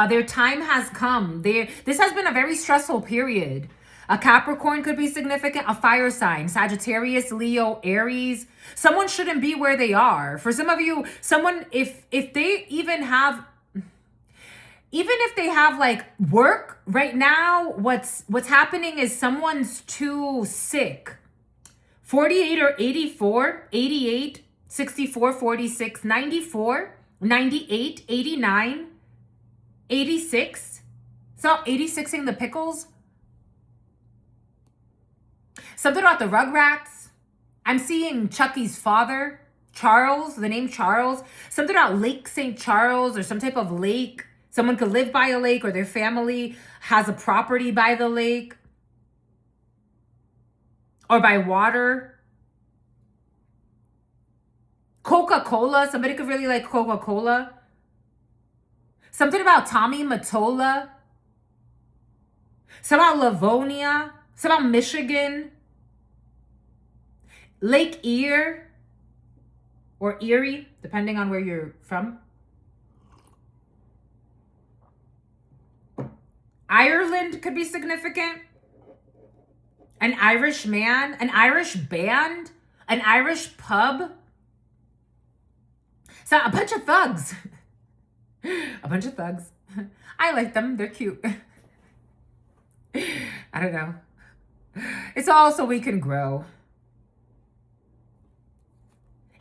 their time has come. This has been a very stressful period. A Capricorn could be significant. A fire sign, Sagittarius, Leo, Aries. Someone shouldn't be where they are. For some of you, someone, if they even have... even if they have like work right now, what's happening is someone's too sick. 48 or 84, 88, 64, 46, 94, 98, 89, 86. So 86ing the pickles. Something about the Rugrats. I'm seeing Chucky's father, Charles, the name Charles. Something about Lake St. Charles or some type of lake. Someone could live by a lake or their family has a property by the lake or by water. Coca-Cola. Somebody could really like Coca-Cola. Something about Tommy Mottola. Some about Livonia. Some about Michigan. Lake Erie or Erie, depending on where you're from. Ireland could be significant. An Irish man, an Irish band, an Irish pub. So a bunch of thugs. A bunch of thugs. I like them. They're cute. I don't know. It's all so we can grow.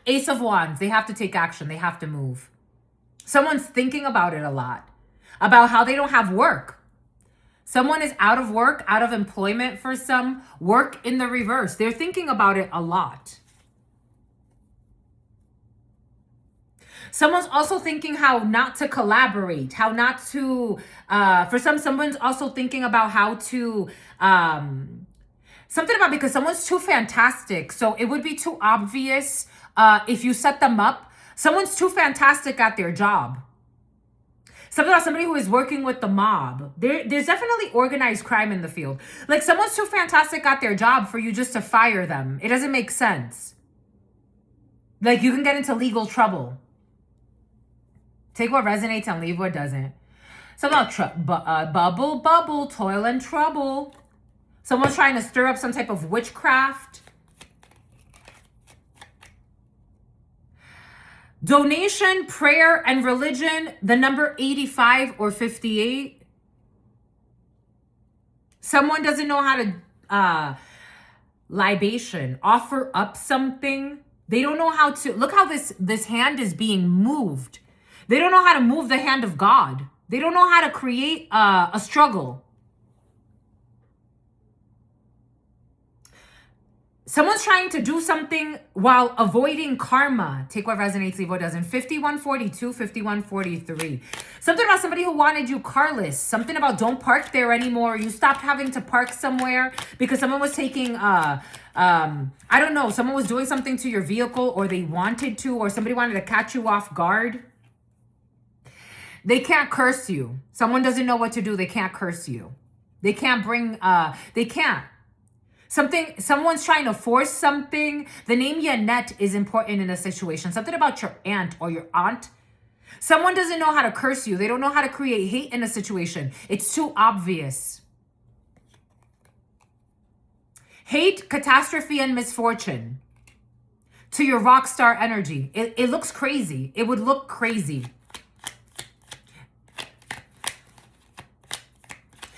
Ace of Wands. They have to take action. They have to move. Someone's thinking about it a lot. About how they don't have work. Someone is out of work, out of employment for some. Work in the reverse. They're thinking about it a lot. Someone's also thinking how not to collaborate, how not to, for someone's also thinking about how to, something about because someone's too fantastic. So it would be too obvious if you set them up. Someone's too fantastic at their job. Something about somebody who is working with the mob. There's definitely organized crime in the field. Like someone's too fantastic at their job for you just to fire them. It doesn't make sense. Like you can get into legal trouble. Take what resonates and leave what doesn't. Something about bubble, toil and trouble. Someone's trying to stir up some type of witchcraft. Donation, prayer, and religion, the number 85 or 58. Someone doesn't know how to libation, offer up something. They don't know how to, look how this hand is being moved. They don't know how to move the hand of God. They don't know how to create a struggle. Someone's trying to do something while avoiding karma. Take what resonates, leave what doesn't. 5142, 5143. Something about somebody who wanted you carless. Something about don't park there anymore. You stopped having to park somewhere because someone was taking, I don't know, someone was doing something to your vehicle or they wanted to, or somebody wanted to catch you off guard. They can't curse you. Someone doesn't know what to do. They can't curse you. They can't bring, they can't. Someone's trying to force something. The name Yannette is important in a situation. Something about your aunt or your aunt. Someone doesn't know how to curse you. They don't know how to create hate in a situation. It's too obvious. Hate, catastrophe, and misfortune. To your rock star energy. It looks crazy. It would look crazy.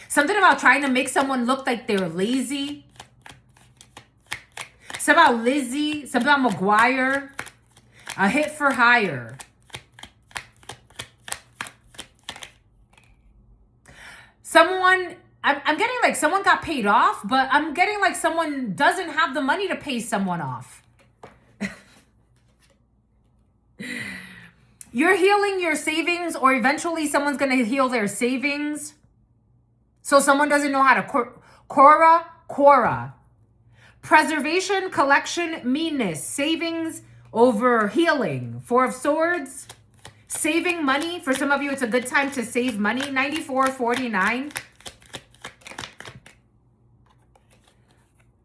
Something about trying to make someone look like they're lazy. Something about Lizzie. Something about McGuire. A hit for hire. Someone, I'm getting like someone got paid off, but I'm getting like someone doesn't have the money to pay someone off. You're healing your savings, or eventually someone's going to heal their savings. So someone doesn't know how to Quora. Preservation, collection, meanness, savings over healing. 4 of Swords. Saving money. For some of you, it's a good time to save money. 94.49.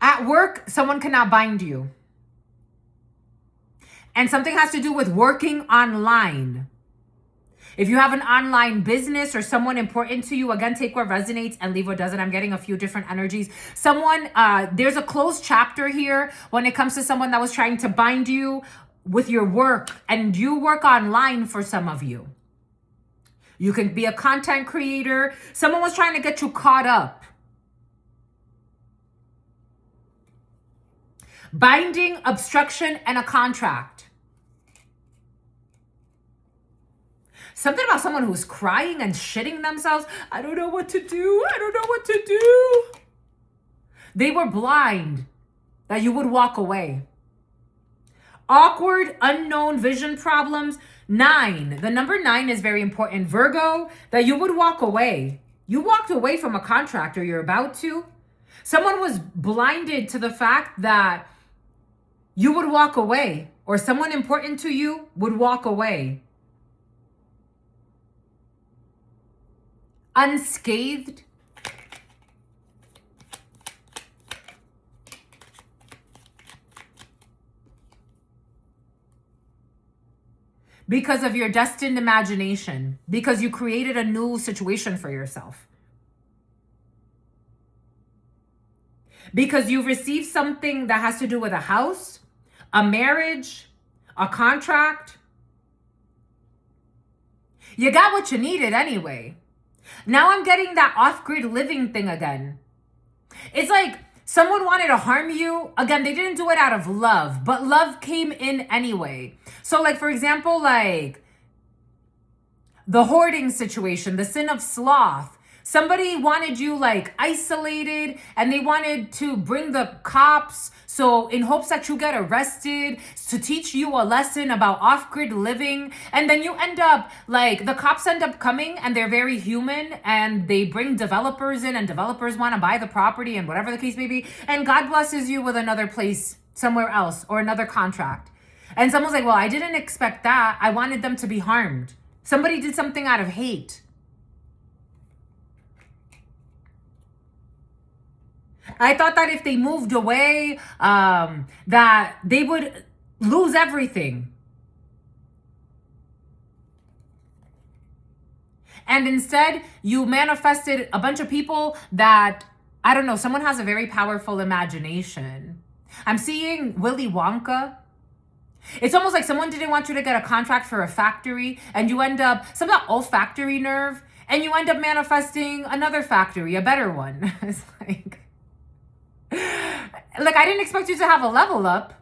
At work, someone cannot bind you. And something has to do with working online. If you have an online business or someone important to you, again, take what resonates and leave what doesn't. I'm getting a few different energies. Someone, there's a closed chapter here when it comes to someone that was trying to bind you with your work, and you work online for some of you. You can be a content creator. Someone was trying to get you caught up. Binding, obstruction, and a contract. Something about someone who's crying and shitting themselves. I don't know what to do. I don't know what to do. They were blind that you would walk away. Awkward, unknown vision problems. 9. The number 9 is very important. Virgo, that you would walk away. You walked away from a contract, or you're about to. Someone was blinded to the fact that you would walk away, or someone important to you would walk away. Unscathed. Because of your destined imagination, because you created a new situation for yourself. Because you've received something that has to do with a house, a marriage, a contract. You got what you needed anyway. Now I'm getting that off-grid living thing again. It's like someone wanted to harm you. Again, they didn't do it out of love, but love came in anyway. So like, for example, like the hoarding situation, the sin of sloth. Somebody wanted you like isolated, and they wanted to bring the cops. So in hopes that you get arrested, to teach you a lesson about off-grid living. And then you end up like, the cops end up coming, and they're very human, and they bring developers in, and developers want to buy the property, and whatever the case may be. And God blesses you with another place somewhere else, or another contract. And someone's like, well, I didn't expect that. I wanted them to be harmed. Somebody did something out of hate. I thought that if they moved away, that they would lose everything. And instead, you manifested a bunch of people that, I don't know, someone has a very powerful imagination. I'm seeing Willy Wonka. It's almost like someone didn't want you to get a contract for a factory, and you end up, some of that olfactory nerve, and you end up manifesting another factory, a better one. It's like I didn't expect you to have a level up,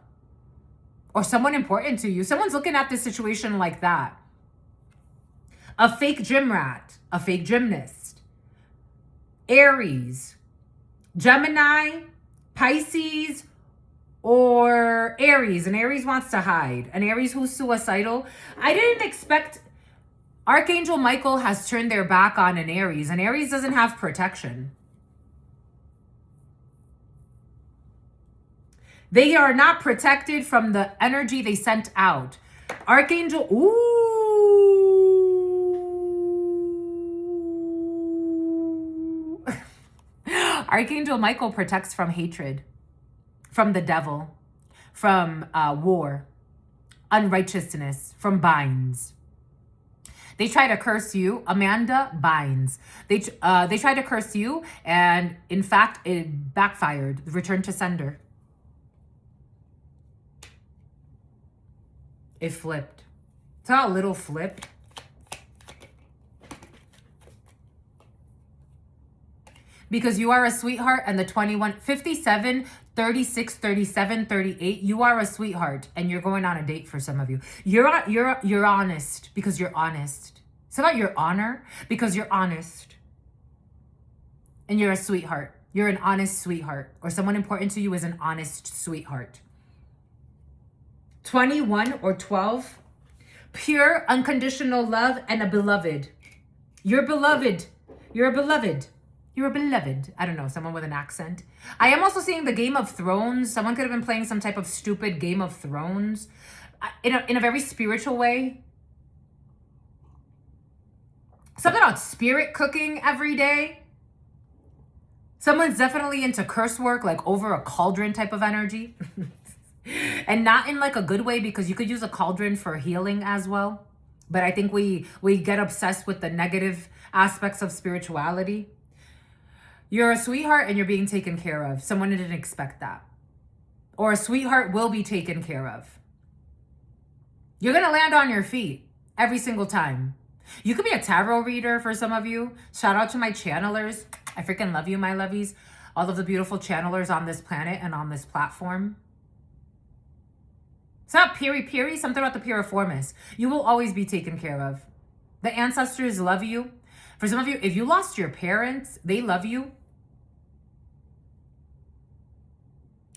or someone important to you. Someone's looking at this situation like that. A fake gym rat, a fake gymnast. Aries, Gemini, Pisces, or Aries. And Aries wants to hide. An Aries who's suicidal. I didn't expect... Archangel Michael has turned their back on an Aries. And Aries doesn't have protection. They are not protected from the energy they sent out. Archangel, Archangel Michael protects from hatred, from the devil, from war, unrighteousness, from binds. They try to curse you. Amanda, binds. They tried to curse you, and in fact, it backfired. Return to sender. It flipped. Saw a little flip. Because you are a sweetheart, and the 21, 57, 36, 37, 38, you are a sweetheart, and you're going on a date for some of you. You're honest because you're honest. It's about your honor because you're honest. And you're a sweetheart. You're an honest sweetheart, or someone important to you is an honest sweetheart. 21 or 12, pure unconditional love and a beloved. You're beloved. You're a beloved. You're a beloved. I don't know, someone with an accent. I am also seeing the Game of Thrones. Someone could have been playing some type of stupid Game of Thrones in a very spiritual way. Something about spirit cooking every day. Someone's definitely into curse work, like over a cauldron type of energy. And not in like a good way, because you could use a cauldron for healing as well. But I think we get obsessed with the negative aspects of spirituality. You're a sweetheart and you're being taken care of. Someone didn't expect that. Or a sweetheart will be taken care of. You're going to land on your feet every single time. You could be a tarot reader for some of you. Shout out to my channelers. I freaking love you, my lovies. All of the beautiful channelers on this planet and on this platform. It's not piri, something about the piriformis. You will always be taken care of. The ancestors love you. For some of you, if you lost your parents, they love you.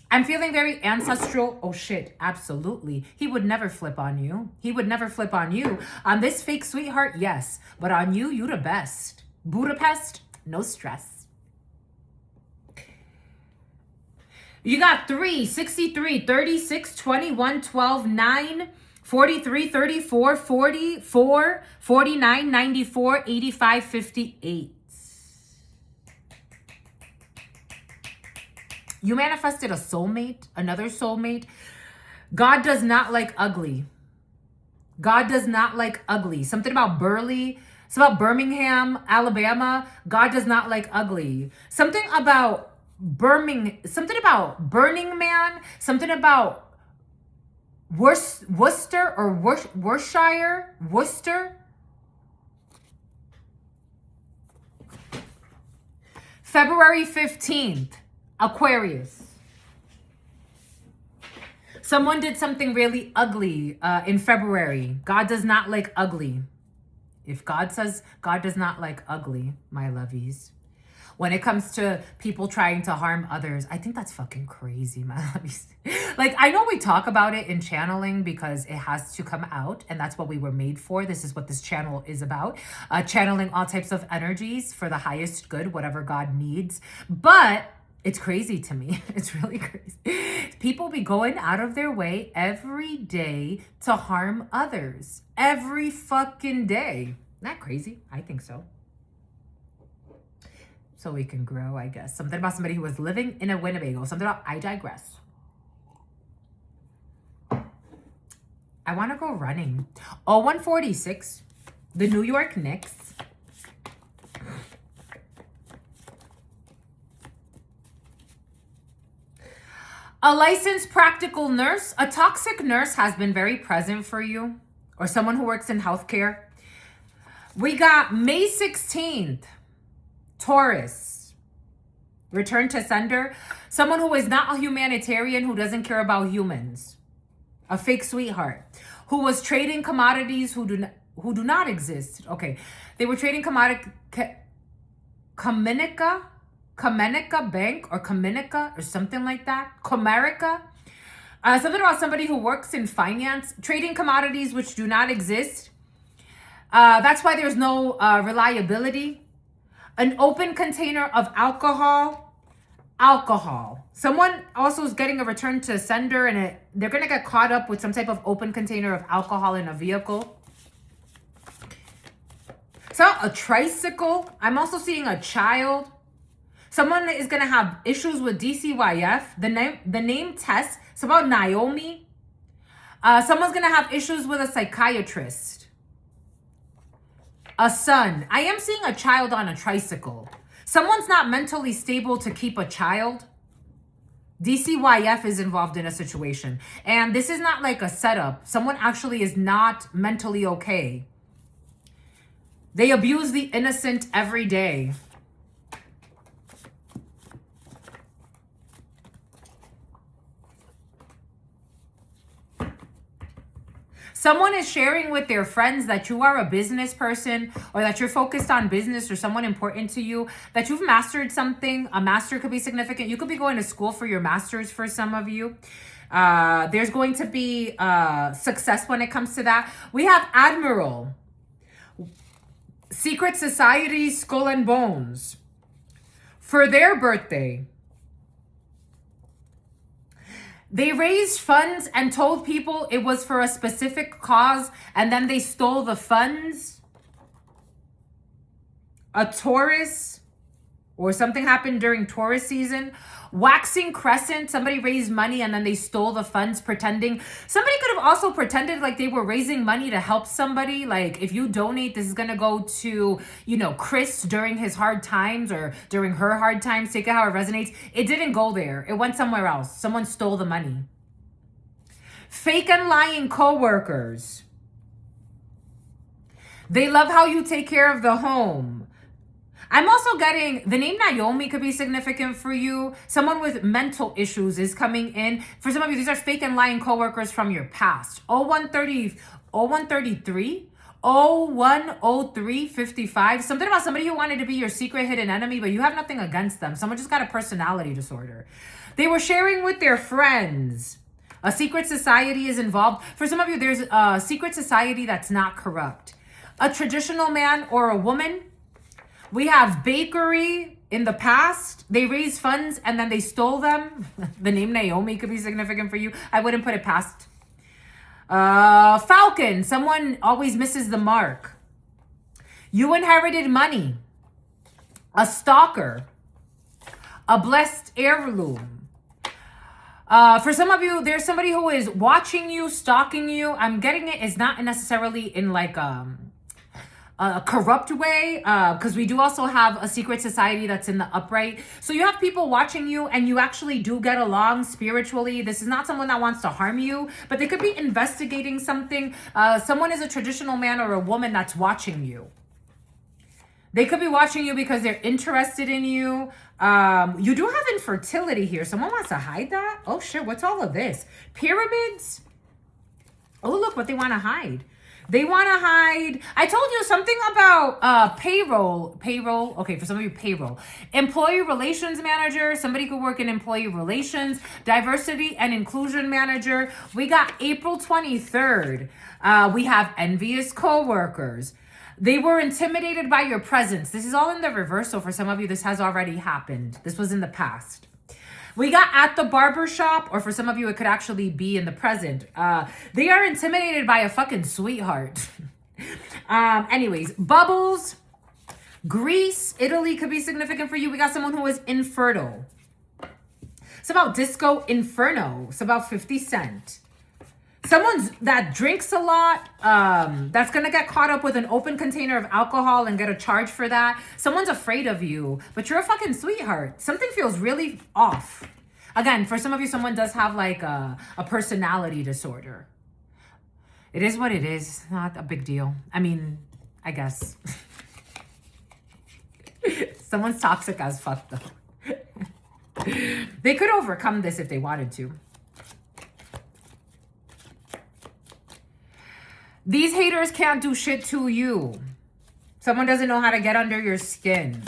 I'm feeling very ancestral. Oh shit, absolutely. He would never flip on you. He would never flip on you. On this fake sweetheart, yes. But on you, you the best. Budapest, no stress. You got 3, 63, 36, 21, 12, 9, 43, 34, 44, 49, 94, 85, 58. You manifested a soulmate, another soulmate. God does not like ugly. God does not like ugly. Something about Burley. It's about Birmingham, Alabama. God does not like ugly. Something about something about Burning Man. Something about Worcester or Worcestershire. Worcester. February 15th. Aquarius. Someone did something really ugly in February. God does not like ugly. If God says God does not like ugly, my lovies. When it comes to people trying to harm others, I think that's fucking crazy, my lovies. Like, I know we talk about it in channeling because it has to come out, and that's what we were made for. This is what this channel is about. Channeling all types of energies for the highest good, whatever God needs. But it's crazy to me. It's really crazy. People be going out of their way every day to harm others. Every fucking day. Not crazy? I think so. So we can grow, I guess. Something about somebody who was living in a Winnebago. Something about, I digress. I want to go running. 0146, the New York Knicks. A licensed practical nurse. A toxic nurse has been very present for you, or someone who works in healthcare. We got May 16th, Taurus. Return to sender. Someone who is not a humanitarian, who doesn't care about humans. A fake sweetheart who was trading commodities who do not exist. Okay, they were trading Communica Bank or Communica or something like that. Comerica. Something about somebody who works in finance, trading commodities which do not exist. That's why there's no reliability. An open container of alcohol. Someone also is getting a return to sender, and they're going to get caught up with some type of open container of alcohol in a vehicle. So a tricycle. I'm also seeing a child. Someone is going to have issues with DCYF. The name Tess. It's about Naomi. Someone's going to have issues with a psychiatrist. A son. I am seeing a child on a tricycle. Someone's not mentally stable to keep a child. DCYF is involved in a situation. And this is not like a setup. Someone actually is not mentally okay. They abuse the innocent every day. Someone is sharing with their friends that you are a business person, or that you're focused on business, or someone important to you, that you've mastered something. A master could be significant. You could be going to school for your masters for some of you. There's going to be success when it comes to that. We have Admiral. Secret Society, Skull and Bones. For their birthday, they raised funds and told people it was for a specific cause, and then they stole the funds. A Taurus, or something happened during Taurus season. Waxing Crescent, somebody raised money and then they stole the funds, pretending. Somebody could have also pretended like they were raising money to help somebody. Like, if you donate, this is going to go to, Chris during his hard times or during her hard times. Take it how it resonates. It didn't go there. It went somewhere else. Someone stole the money. Fake and lying coworkers. They love how you take care of the home. I'm also getting the name Naomi could be significant for you. Someone with mental issues is coming in. For some of you, these are fake and lying coworkers from your past. 0133, 010355. Something about somebody who wanted to be your secret hidden enemy, but you have nothing against them. Someone just got a personality disorder. They were sharing with their friends. A secret society is involved. For some of you, there's a secret society that's not corrupt. A traditional man or a woman. We have bakery in the past. They raised funds and then they stole them. The name Naomi could be significant for you. I wouldn't put it past. Falcon. Someone always misses the mark. You inherited money. A stalker. A blessed heirloom. For some of you, there's somebody who is watching you, stalking you. I'm getting it. It's not necessarily in like a corrupt way, because we do also have a secret society that's in the upright. So you have people watching you and you actually do get along spiritually. This is not someone that wants to harm you, but they could be investigating something. Someone is a traditional man or a woman that's watching you. They could be watching you because they're interested in you. You do have infertility here. Someone wants to hide that? Oh shit, what's all of this? Pyramids? Oh, look what they want to hide. They want to hide. I told you something about payroll. Payroll. Okay, for some of you, payroll. Employee relations manager. Somebody could work in employee relations. Diversity and inclusion manager. We got April 23rd. We have envious coworkers. They were intimidated by your presence. This is all in the reversal. For some of you, this has already happened. This was in the past. We got at the barber shop, or for some of you, it could actually be in the present. They are intimidated by a fucking sweetheart. Anyways, bubbles, Greece, Italy could be significant for you. We got someone who is infertile. It's about Disco Inferno. It's about 50 Cent. Someone that drinks a lot, that's going to get caught up with an open container of alcohol and get a charge for that. Someone's afraid of you, but you're a fucking sweetheart. Something feels really off. Again, for some of you, someone does have like a personality disorder. It is what it is. Not a big deal. I mean, I guess. Someone's toxic as fuck though. They could overcome this if they wanted to. These haters can't do shit to you. Someone doesn't know how to get under your skin.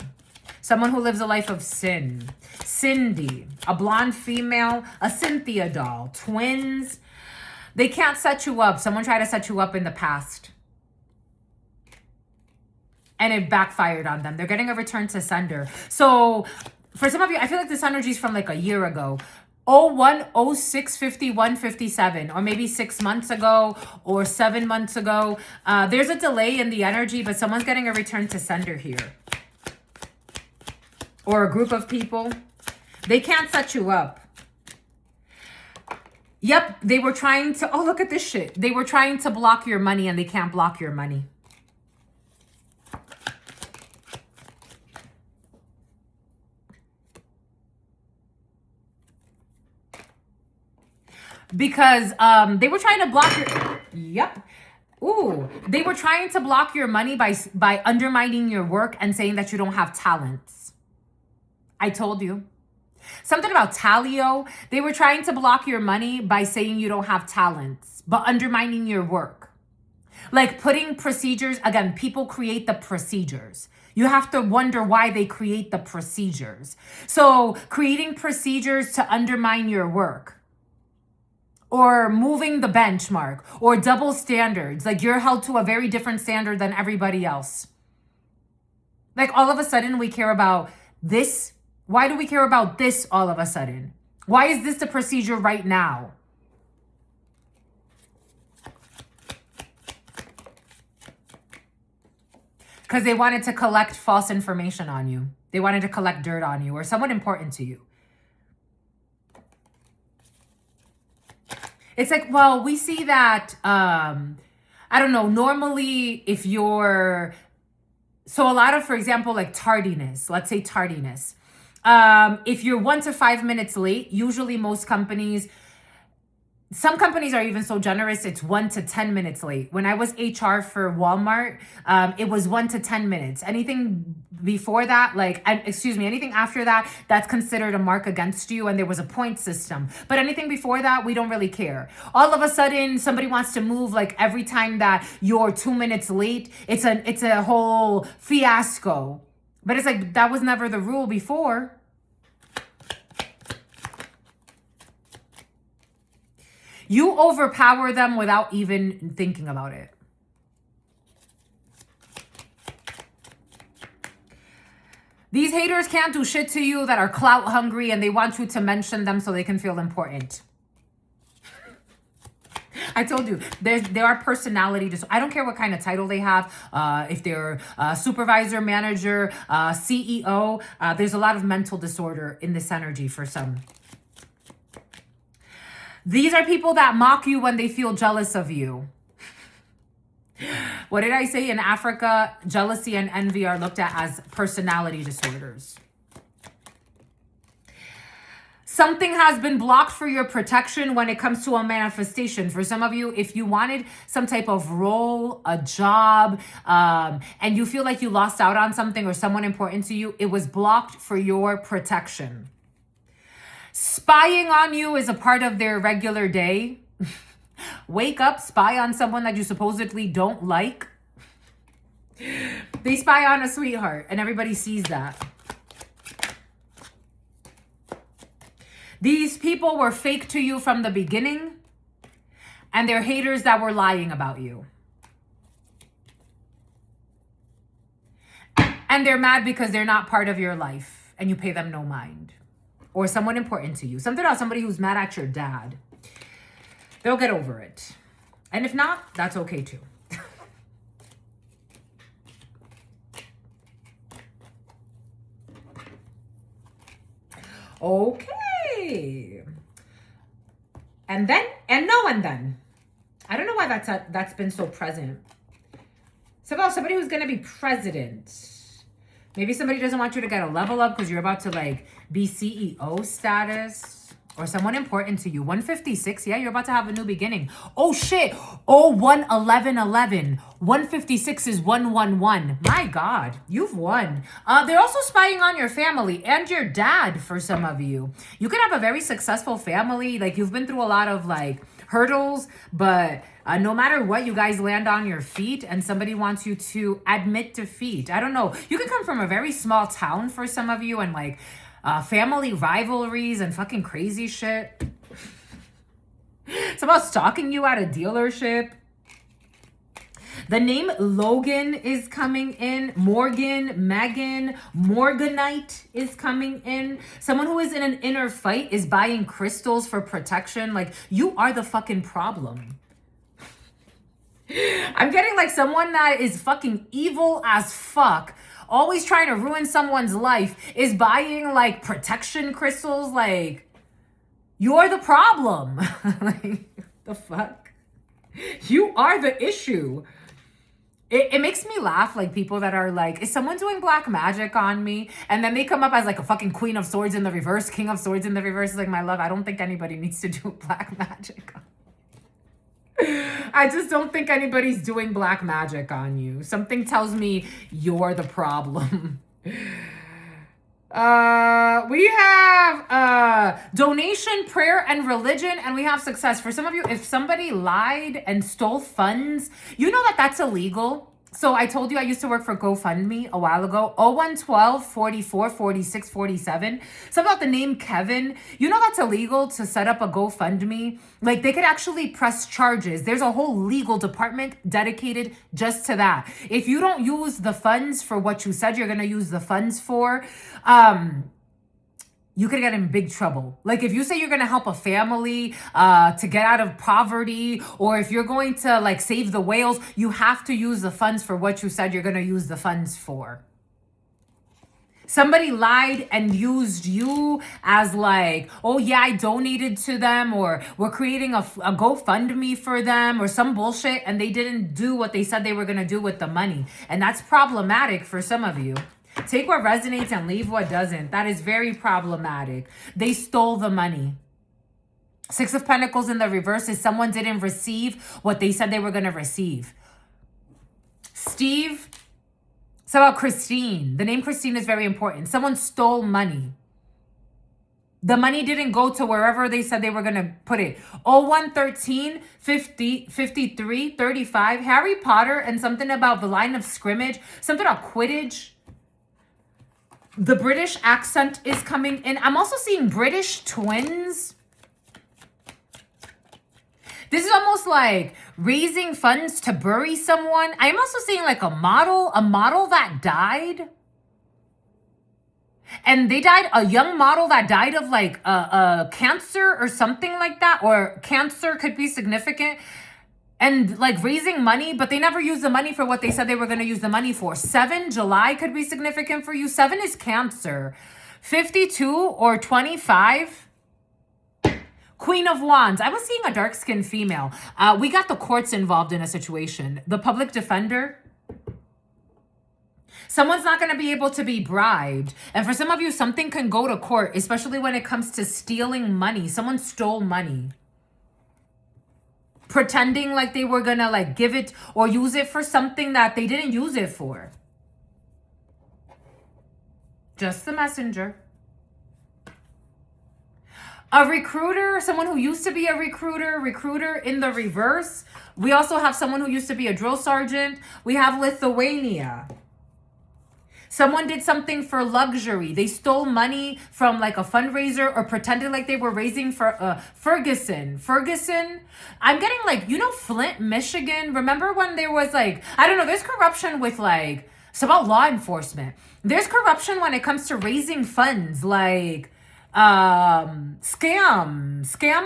Someone who lives a life of sin. Cindy, a blonde female, a Cynthia doll, twins. They can't set you up. Someone tried to set you up in the past. And it backfired on them. They're getting a return to sender. So for some of you, I feel like this energy is from like a year ago. 01, 06, 51, 57, or maybe 6 months ago or 7 months ago. There's a delay in the energy, but someone's getting a return to sender here. Or a group of people. They can't set you up. Yep, they were trying to, oh, look at this shit. They were trying to block your money and they can't block your money. Because they were trying to block your, yep. Ooh, they were trying to block your money by undermining your work and saying that you don't have talents. I told you. Something about Talio. They were trying to block your money by saying you don't have talents, but undermining your work. Like putting procedures, again, people create the procedures. You have to wonder why they create the procedures. So creating procedures to undermine your work. Or moving the benchmark, or double standards. Like you're held to a very different standard than everybody else. Like all of a sudden we care about this. Why do we care about this all of a sudden? Why is this the procedure right now? Because they wanted to collect false information on you. They wanted to collect dirt on you or someone important to you. It's like, well, we see that, I don't know, normally if you're, so a lot of, for example, like tardiness, let's say 1 to 5 minutes late, usually most companies, Some companies are even so generous, it's 1 to 10 minutes late. When I was HR for Walmart, it was 1 to 10 minutes. Anything before that, anything after that, that's considered a mark against you, and there was a point system. But anything before that, we don't really care. All of a sudden, somebody wants to move, like every time that you're 2 minutes late, it's a whole fiasco. But it's like, that was never the rule before. You overpower them without even thinking about it. These haters can't do shit to you that are clout hungry, and they want you to mention them so they can feel important. I told you, there are personality disorders. I don't care what kind of title they have. If they're supervisor, manager, CEO, there's a lot of mental disorder in this energy for some. These are people that mock you when they feel jealous of you. What did I say? In Africa, jealousy and envy are looked at as personality disorders. Something has been blocked for your protection when it comes to a manifestation. For some of you, if you wanted some type of role, a job, and you feel like you lost out on something or someone important to you, it was blocked for your protection. Spying on you is a part of their regular day. Wake up, spy on someone that you supposedly don't like. They spy on a sweetheart, and everybody sees that. These people were fake to you from the beginning, and they're haters that were lying about you. And they're mad because they're not part of your life, and you pay them no mind. Or someone important to you. Something about somebody who's mad at your dad. They'll get over it. And if not, that's okay too. Okay. And then. I don't know why that's been so present. So about somebody who's going to be president. Maybe somebody doesn't want you to get a level up because you're about to like be CEO status, or someone important to you. 156, yeah, you're about to have a new beginning. Oh shit. Oh, 11111. 156 is 111. My God, you've won. They're also spying on your family and your dad for some of you. You could have a very successful family. Like, you've been through a lot of like hurdles, but no matter what, you guys land on your feet, and somebody wants you to admit defeat. I don't know. You could come from a very small town for some of you, and like family rivalries and fucking crazy shit. It's about stalking you at a dealership. The name Logan is coming in. Morgan, Megan, Morganite is coming in. Someone who is in an inner fight is buying crystals for protection. Like, you are the fucking problem. I'm getting like someone that is fucking evil as fuck, always trying to ruin someone's life, is buying like protection crystals. Like, you're the problem. Like, the fuck? You are the issue. It makes me laugh, like people that are like, is someone doing black magic on me? And then they come up as like a fucking Queen of Swords in the reverse, King of Swords in the reverse. It's like, my love, I don't think anybody needs to do black magic on me. I just don't think anybody's doing black magic on you. Something tells me you're the problem. We have donation, prayer, and religion, and we have success. For some of you, if somebody lied and stole funds, you know that that's illegal. So I told you I used to work for GoFundMe a while ago. 0112 44 46 47. Something about the name Kevin. You know that's illegal to set up a GoFundMe. Like, they could actually press charges. There's a whole legal department dedicated just to that. If you don't use the funds for what you said you're going to use the funds for, you could get in big trouble. Like, if you say you're going to help a family to get out of poverty, or if you're going to like save the whales, you have to use the funds for what you said you're going to use the funds for. Somebody lied and used you as like, oh yeah, I donated to them, or we're creating a GoFundMe for them, or some bullshit, and they didn't do what they said they were going to do with the money. And that's problematic for some of you. Take what resonates and leave what doesn't. That is very problematic. They stole the money. Six of Pentacles in the reverse is someone didn't receive what they said they were going to receive. Steve, it's about Christine. The name Christine is very important. Someone stole money. The money didn't go to wherever they said they were going to put it. 0113 50 53 35. Harry Potter and something about the line of scrimmage. Something about Quidditch. The British accent is coming in. I'm also seeing British twins. This is almost like raising funds to bury someone. I'm also seeing like a model that died. And they died, a young model that died of like a cancer or something like that. Or cancer could be significant. And like raising money, but they never used the money for what they said they were going to use the money for. 7 July could be significant for you. 7 is Cancer. 52 or 25. Queen of Wands. I was seeing a dark-skinned female. We got the courts involved in a situation. The public defender. Someone's not going to be able to be bribed. And for some of you, something can go to court, especially when it comes to stealing money. Someone stole money. Pretending like they were going to like give it or use it for something that they didn't use it for. Just the messenger. A recruiter, someone who used to be a recruiter in the reverse. We also have someone who used to be a drill sergeant. We have Lithuania. Someone did something for luxury. They stole money from like a fundraiser or pretended like they were raising for Ferguson. I'm getting like, you know, Flint, Michigan. Remember when there was like, I don't know, there's corruption with like, it's about law enforcement. There's corruption when it comes to raising funds, like scam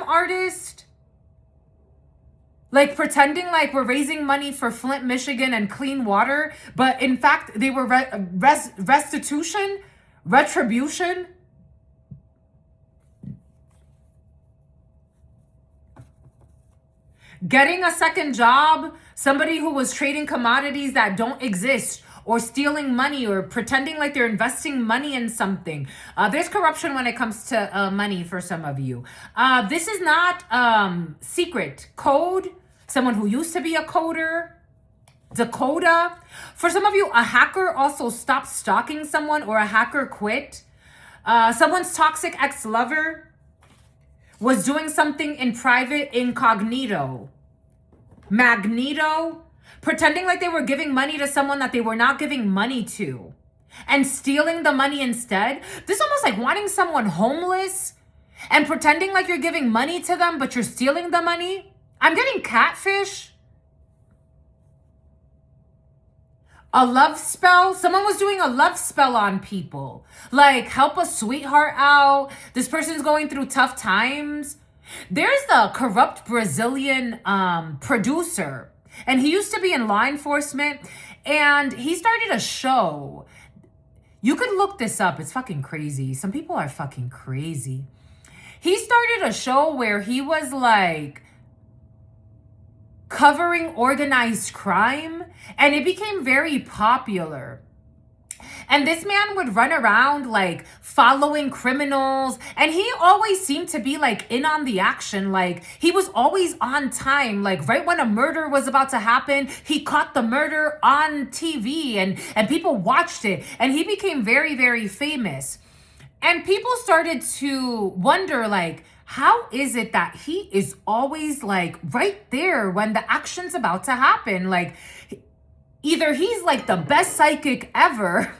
artist. Like pretending like we're raising money for Flint, Michigan and clean water. But in fact, they were retribution. Getting a second job. Somebody who was trading commodities that don't exist. Or stealing money or pretending like they're investing money in something. There's corruption when it comes to money for some of you. This is not secret code. Someone who used to be a coder. Dakota. For some of you, a hacker also stopped stalking someone or a hacker quit. Someone's toxic ex-lover was doing something in private incognito. Magneto. Pretending like they were giving money to someone that they were not giving money to. And stealing the money instead. This is almost like wanting someone homeless. And pretending like you're giving money to them, but you're stealing the money. I'm getting catfish. A love spell. Someone was doing a love spell on people. Like, help a sweetheart out. This person's going through tough times. There's the corrupt Brazilian producer. And he used to be in law enforcement. And he started a show. You could look this up. It's fucking crazy. Some people are fucking crazy. He started a show where he was like covering organized crime. And it became very popular. And this man would run around like following criminals. And he always seemed to be like in on the action. Like he was always on time. Like right when a murder was about to happen, he caught the murder on TV and people watched it. And he became very, very famous. And people started to wonder like, how is it that he is always like right there when the action's about to happen? Like either he's like the best psychic ever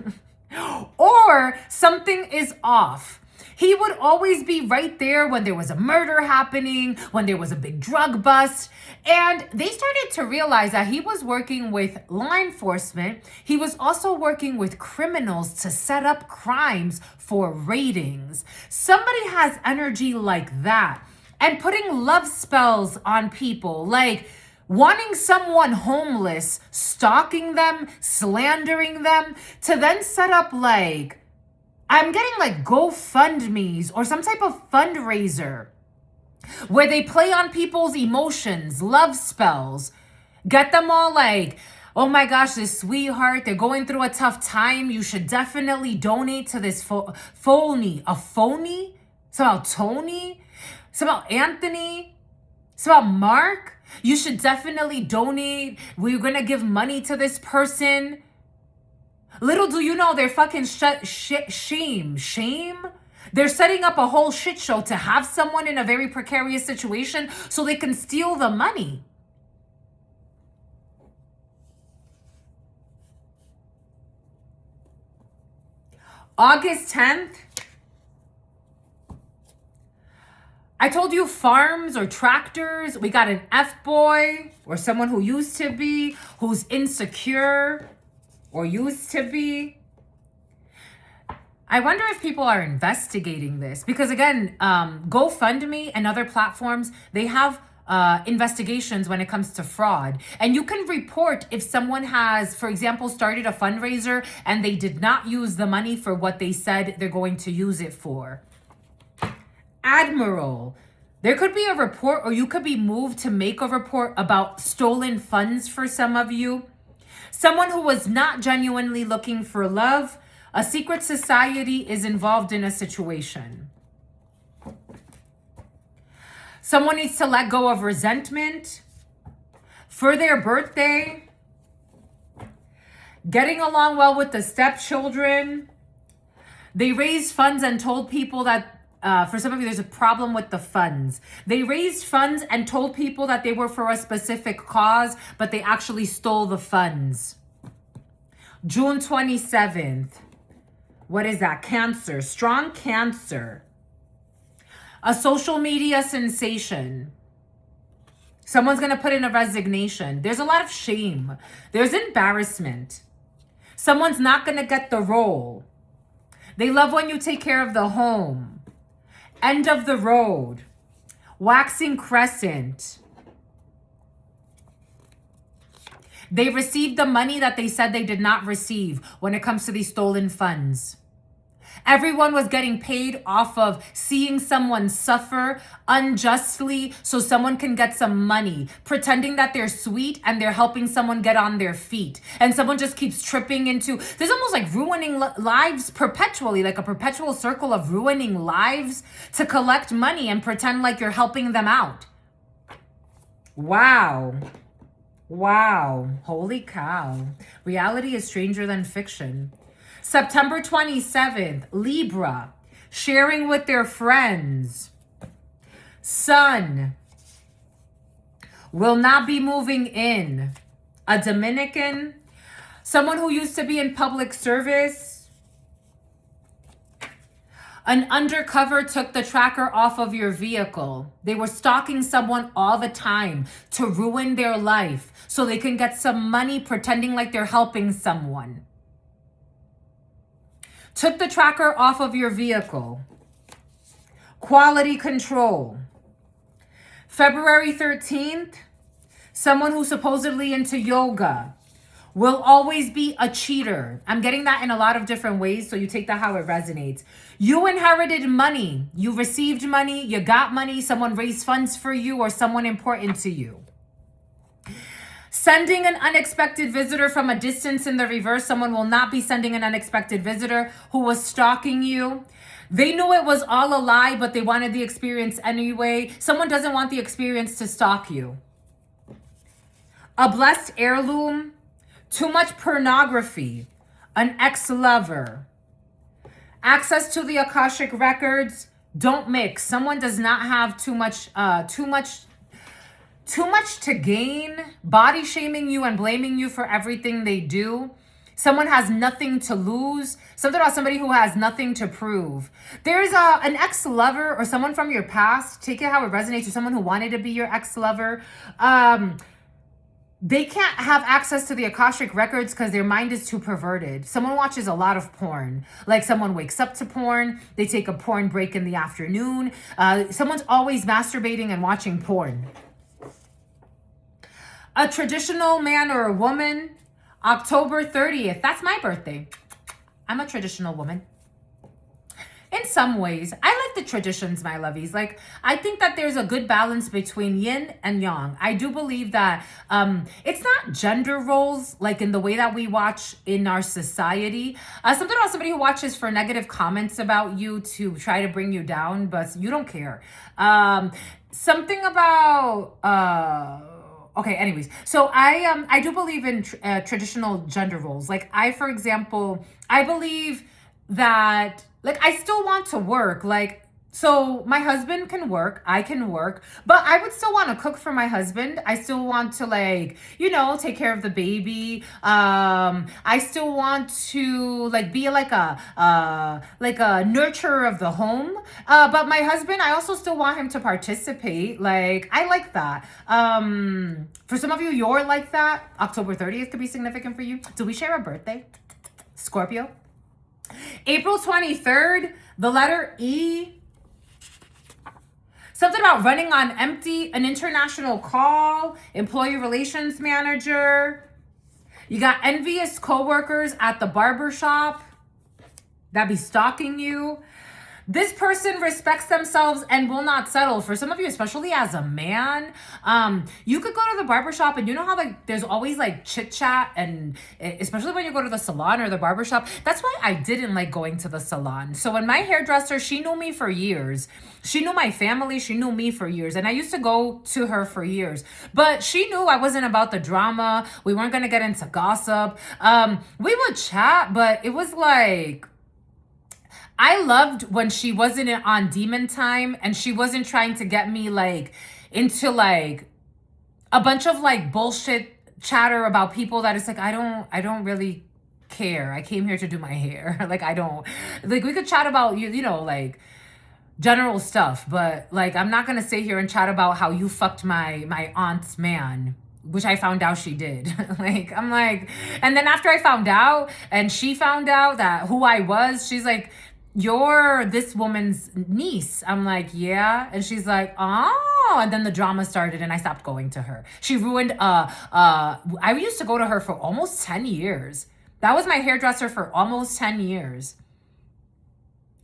or something is off. He would always be right there when there was a murder happening, when there was a big drug bust. And they started to realize that he was working with law enforcement. He was also working with criminals to set up crimes for ratings. Somebody has energy like that and putting love spells on people, like wanting someone homeless, stalking them, slandering them, to then set up like, I'm getting like GoFundMe's or some type of fundraiser where they play on people's emotions, love spells, get them all like, oh my gosh, this sweetheart, they're going through a tough time. You should definitely donate to this phony. A phony? It's about Tony? It's about Anthony. It's about Mark. You should definitely donate. We're going to give money to this person. Little do you know, they're fucking shame. They're setting up a whole shit show to have someone in a very precarious situation so they can steal the money. August 10th. I told you farms or tractors. We got an F-boy or someone who used to be, who's insecure or used to be. I wonder if people are investigating this because, again, GoFundMe and other platforms, they have investigations when it comes to fraud. And you can report if someone has, for example, started a fundraiser and they did not use the money for what they said they're going to use it for. Admiral, there could be a report or you could be moved to make a report about stolen funds for some of you. Someone who was not genuinely looking for love. A secret society is involved in a situation. Someone needs to let go of resentment. For their birthday. Getting along well with the stepchildren. They raised funds and told people that for some of you, there's a problem with the funds. They raised funds and told people that they were for a specific cause, but they actually stole the funds. June 27th. What is that? Cancer. Strong Cancer. A social media sensation. Someone's going to put in a resignation. There's a lot of shame. There's embarrassment. Someone's not going to get the role. They love when you take care of the home. End of the road. Waxing crescent. They received the money that they said they did not receive when it comes to these stolen funds. Everyone was getting paid off of seeing someone suffer unjustly so someone can get some money, pretending that they're sweet and they're helping someone get on their feet. And someone just keeps tripping into, there's almost like ruining lives perpetually, like a perpetual circle of ruining lives to collect money and pretend like you're helping them out. Wow. Wow. Holy cow. Reality is stranger than fiction. September 27th, Libra, sharing with their friends. Sun, will not be moving in. A Dominican, someone who used to be in public service. An undercover took the tracker off of your vehicle. They were stalking someone all the time to ruin their life so they can get some money pretending like they're helping someone. Took the tracker off of your vehicle. Quality control. February 13th, someone who's supposedly into yoga will always be a cheater. I'm getting that in a lot of different ways, so you take that how it resonates. You inherited money. You received money. You got money. Someone raised funds for you or someone important to you. Sending an unexpected visitor from a distance in the reverse. Someone will not be sending an unexpected visitor who was stalking you. They knew it was all a lie, but they wanted the experience anyway. Someone doesn't want the experience to stalk you. A blessed heirloom. Too much pornography. An ex-lover. Access to the Akashic records. Don't mix. Someone does not have too much to gain, body shaming you and blaming you for everything they do. Someone has nothing to lose. Something about somebody who has nothing to prove. There's an ex-lover or someone from your past. Take it how it resonates with someone who wanted to be your ex-lover. They can't have access to the Akashic records because their mind is too perverted. Someone watches a lot of porn. Like someone wakes up to porn. They take a porn break in the afternoon. Someone's always masturbating and watching porn. A traditional man or a woman, October 30th. That's my birthday. I'm a traditional woman. In some ways, I like like the traditions, my lovies. Like, I think that there's a good balance between yin and yang. I do believe that it's not gender roles, like in the way that we watch in our society. Something about somebody who watches for negative comments about you to try to bring you down, but you don't care. Something about okay, anyways, so I do believe in traditional gender roles. Like, for example, I believe that, like, I still want to work. Like, so my husband can work, I can work, but I would still want to cook for my husband. I still want to, like, you know, take care of the baby. I still want to, like, be like a nurturer of the home. But my husband, I also still want him to participate. Like, I like that. For some of you, you're like that. October 30th could be significant for you. Do we share a birthday? Scorpio. April 23rd, the letter E. Something about running on empty, an international call, employee relations manager. You got envious coworkers at the barbershop that be stalking you. This person respects themselves and will not settle. For some of you, especially as a man, you could go to the barbershop and you know how, like, there's always like chit chat, and especially when you go to the salon or the barbershop. That's why I didn't like going to the salon. So when my hairdresser, she knew me for years. She knew my family. She knew me for years. And I used to go to her for years. But she knew I wasn't about the drama. We weren't going to get into gossip. We would chat, but it was like, I loved when she wasn't on demon time and she wasn't trying to get me like into like a bunch of like bullshit chatter about people that it's like, I don't really care. I came here to do my hair. Like, I don't, like, we could chat about you know, like general stuff, but like, I'm not going to sit here and chat about how you fucked my aunt's man, which I found out she did. Like, I'm like, and then after I found out and she found out that who I was, she's like, you're this woman's niece. I'm like, yeah. And she's like, oh. And then the drama started and I stopped going to her. She ruined, I used to go to her for almost 10 years. That was my hairdresser for almost 10 years.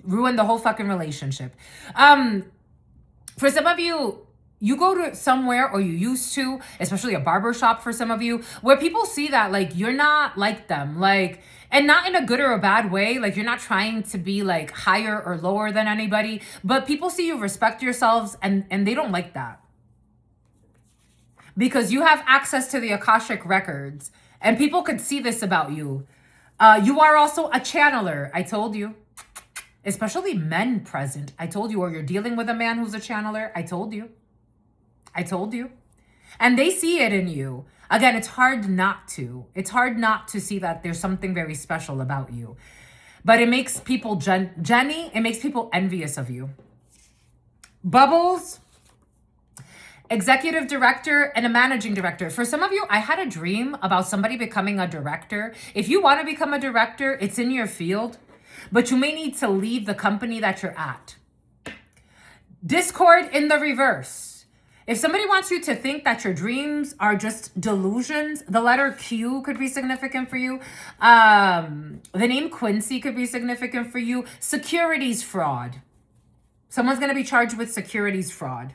Ruined the whole fucking relationship. For some of you, you go to somewhere, or you used to, especially a barbershop for some of you, where people see that, like, you're not like them, like, and not in a good or a bad way. Like, you're not trying to be like higher or lower than anybody, but people see you respect yourselves, and they don't like that. Because you have access to the Akashic records, and people could see this about you. You are also a channeler, I told you. Especially men present, I told you. Or you're dealing with a man who's a channeler, I told you. I told you. And they see it in you. Again, it's hard not to. It's hard not to see that there's something very special about you. But it makes people, Jenny, it makes people envious of you. Bubbles, executive director, and a managing director. For some of you, I had a dream about somebody becoming a director. If you want to become a director, it's in your field. But you may need to leave the company that you're at. Discord in the reverse. If somebody wants you to think that your dreams are just delusions, the letter Q could be significant for you. The name Quincy could be significant for you. Securities fraud. Someone's going to be charged with securities fraud.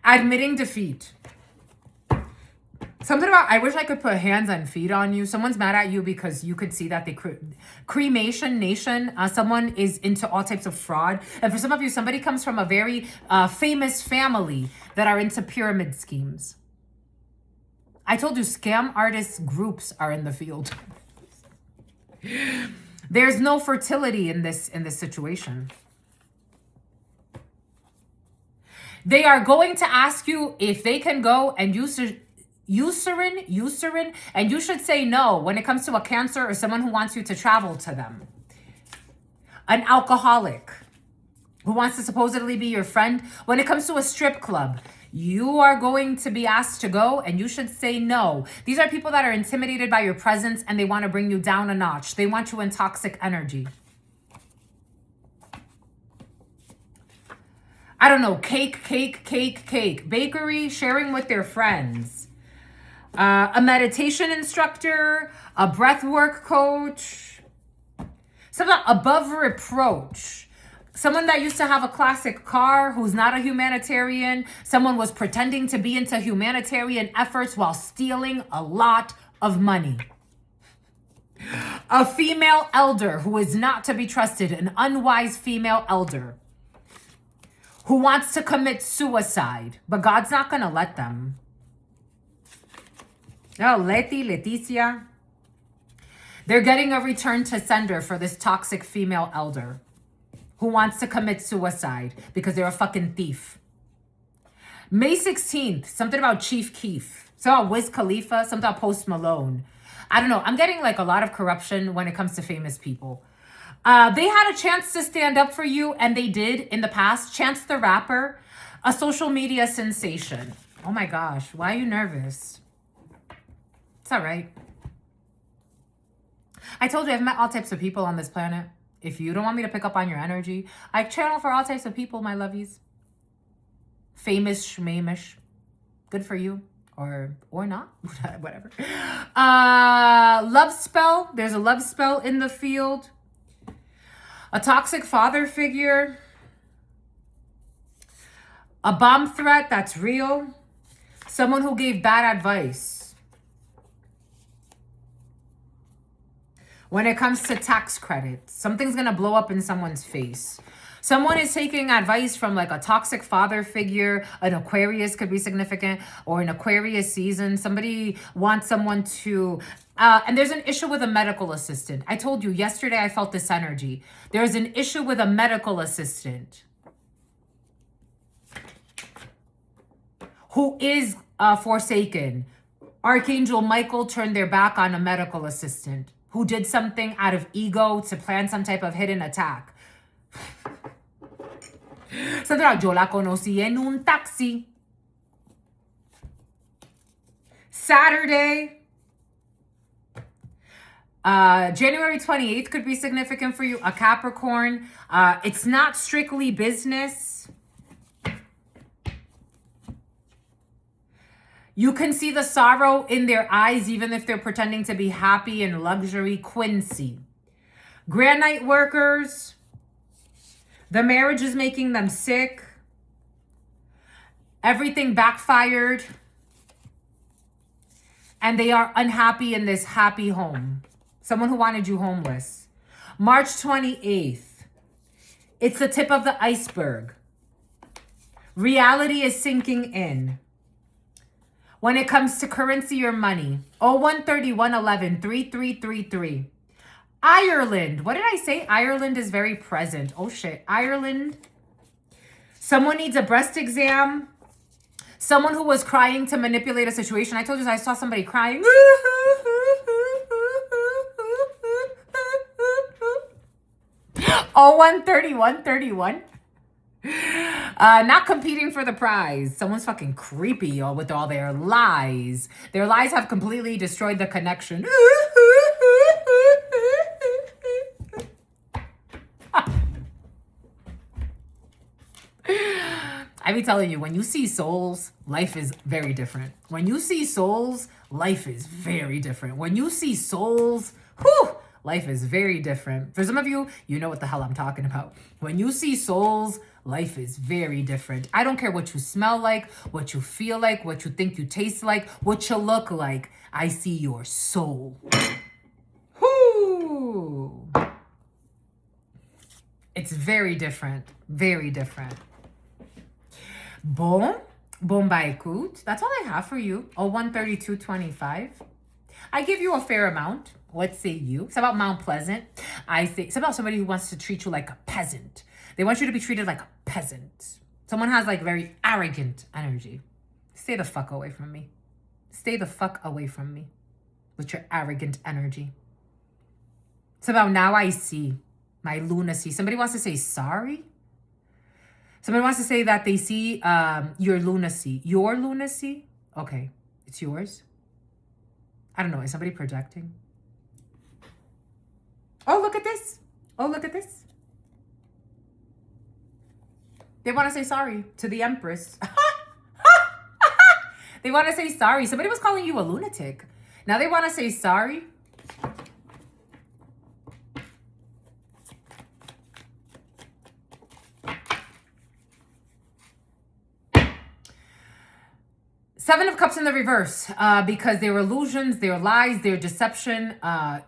Admitting defeat. Something about, I wish I could put hands and feet on you. Someone's mad at you because you could see that they cremation nation. Someone is into all types of fraud. And for some of you, somebody comes from a very famous family that are into pyramid schemes. I told you, scam artist groups are in the field. There's no fertility in this situation. They are going to ask you if they can go and usurin, and you should say no when it comes to a Cancer or someone who wants you to travel to them. An alcoholic who wants to supposedly be your friend. When it comes to a strip club, you are going to be asked to go and you should say no. These are people that are intimidated by your presence and they want to bring you down a notch. They want you in toxic energy. I don't know, cake. Bakery, sharing with their friends. A meditation instructor, a breathwork coach, something above reproach. Someone that used to have a classic car who's not a humanitarian. Someone was pretending to be into humanitarian efforts while stealing a lot of money. A female elder who is not to be trusted, an unwise female elder who wants to commit suicide, but God's not going to let them. Oh, Leticia. They're getting a return to sender for this toxic female elder who wants to commit suicide because they're a fucking thief. May 16th, something about Chief Keef. Something about Wiz Khalifa, something about Post Malone. I don't know. I'm getting like a lot of corruption when it comes to famous people. They had a chance to stand up for you, and they did in the past. Chance the Rapper, a social media sensation. Oh my gosh, why are you nervous? It's all right. I told you I've met all types of people on this planet. If you don't want me to pick up on your energy, I channel for all types of people, my lovies. Famous, schmamish. Good for you. Or not. Whatever. Love spell. There's a love spell in the field. A toxic father figure. A bomb threat that's real. Someone who gave bad advice. When it comes to tax credits, something's going to blow up in someone's face. Someone is taking advice from like a toxic father figure. An Aquarius could be significant, or an Aquarius season. Somebody wants someone to... and there's an issue with a medical assistant. I told you yesterday I felt this energy. There's an issue with a medical assistant who is forsaken. Archangel Michael turned their back on a medical assistant who did something out of ego to plan some type of hidden attack. Yo la conocí en un taxi. Saturday. January 28th could be significant for you. A Capricorn. It's not strictly business. You can see the sorrow in their eyes, even if they're pretending to be happy in luxury. Quincy. Granite workers. The marriage is making them sick. Everything backfired. And they are unhappy in this happy home. Someone who wanted you homeless. March 28th. It's the tip of the iceberg. Reality is sinking in. When it comes to currency or money, 013111 3333. Ireland. What did I say? Ireland is very present. Oh shit. Ireland. Someone needs a breast exam. Someone who was crying to manipulate a situation. I told you I saw somebody crying. 013131. Not competing for the prize. Someone's fucking creepy, y'all, with all their lies. Their lies have completely destroyed the connection. I be telling you, when you see souls, life is very different. When you see souls, life is very different. When you see souls, whew, life is very different. For some of you, you know what the hell I'm talking about. When you see souls, life is very different. I don't care what you smell like, what you feel like, what you think you taste like, what you look like. I see your soul. Whoo! It's very different. Very different. Bon ba écoute. That's all I have for you. 013225. I give you a fair amount. What say you? It's about Mount Pleasant. I say it's about somebody who wants to treat you like a peasant. They want you to be treated like a peasant. Someone has like very arrogant energy. Stay the fuck away from me. Stay the fuck away from me with your arrogant energy. It's about now I see my lunacy. Somebody wants to say sorry. Somebody wants to say that they see your lunacy. Your lunacy? Okay, it's yours. I don't know. Is somebody projecting? Oh, look at this. Oh, look at this. They want to say sorry to the Empress. They want to say sorry. Somebody was calling you a lunatic. Now they want to say sorry. Seven of Cups in the reverse, because their illusions, their lies, their deception,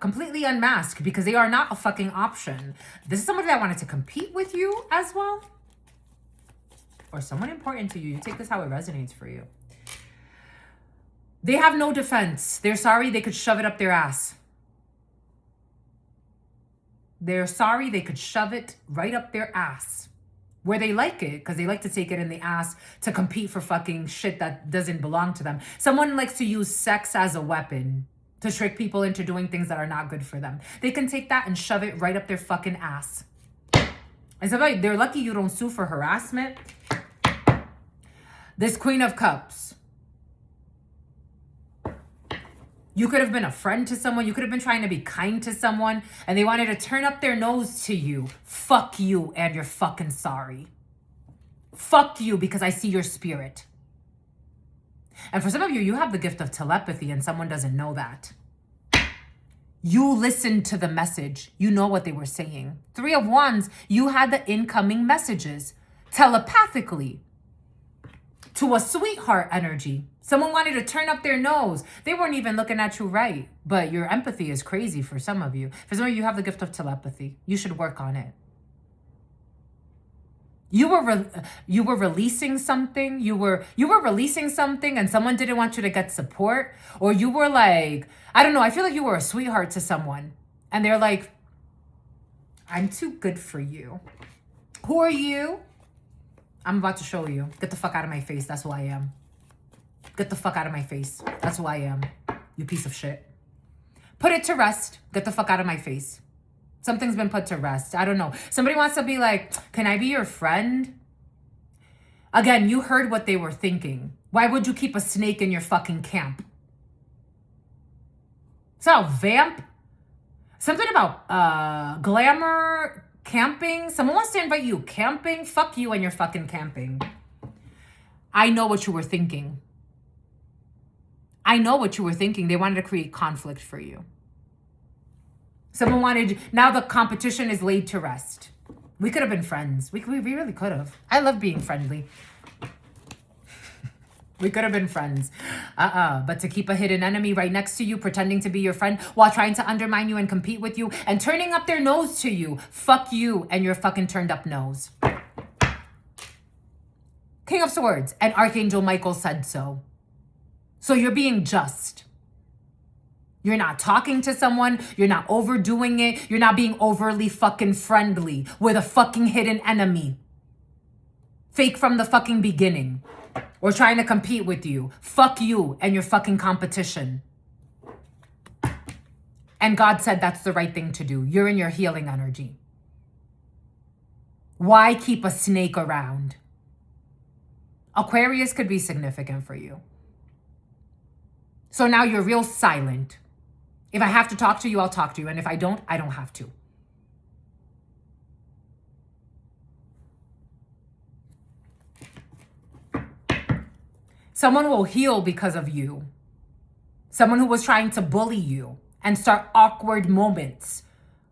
completely unmasked, because they are not a fucking option. This is somebody that wanted to compete with you as well, or someone important to you. You take this how it resonates for you. They have no defense. They're sorry. They could shove it up their ass. They're sorry. They could shove it right up their ass. Where they like it, because they like to take it in the ass to compete for fucking shit that doesn't belong to them. Someone likes to use sex as a weapon to trick people into doing things that are not good for them. They can take that and shove it right up their fucking ass. And so like, they're lucky you don't sue for harassment. This Queen of Cups. You could have been a friend to someone. You could have been trying to be kind to someone, and they wanted to turn up their nose to you. Fuck you, and you're fucking sorry. Fuck you, because I see your spirit. And for some of you, you have the gift of telepathy, and someone doesn't know that. You listened to the message. You know what they were saying. Three of Wands, you had the incoming messages telepathically to a sweetheart energy. Someone wanted to turn up their nose. They weren't even looking at you right. But your empathy is crazy for some of you. For some of you have the gift of telepathy. You should work on it. You were releasing something. You were releasing something and someone didn't want you to get support. Or you were like, I don't know, I feel like you were a sweetheart to someone. And they're like, I'm too good for you. Who are you? I'm about to show you. Get the fuck out of my face. That's who I am. Get the fuck out of my face. That's who I am. You piece of shit. Put it to rest. Get the fuck out of my face. Something's been put to rest. I don't know. Somebody wants to be like, can I be your friend? Again, you heard what they were thinking. Why would you keep a snake in your fucking camp? So, vamp. Something about glamour, camping. Someone wants to invite you camping. Fuck you and your fucking camping. I know what you were thinking. I know what you were thinking. They wanted to create conflict for you. Someone wanted, now the competition is laid to rest. We could have been friends. We really could have. I love being friendly. We could have been friends. But to keep a hidden enemy right next to you, pretending to be your friend while trying to undermine you and compete with you and turning up their nose to you. Fuck you and your fucking turned up nose. King of Swords and Archangel Michael said so. So you're being just. You're not talking to someone. You're not overdoing it. You're not being overly fucking friendly with a fucking hidden enemy. Fake from the fucking beginning. Or trying to compete with you. Fuck you and your fucking competition. And God said that's the right thing to do. You're in your healing energy. Why keep a snake around? Aquarius could be significant for you. So now you're real silent. If I have to talk to you, I'll talk to you. And if I don't have to. Someone will heal because of you. Someone who was trying to bully you and start awkward moments.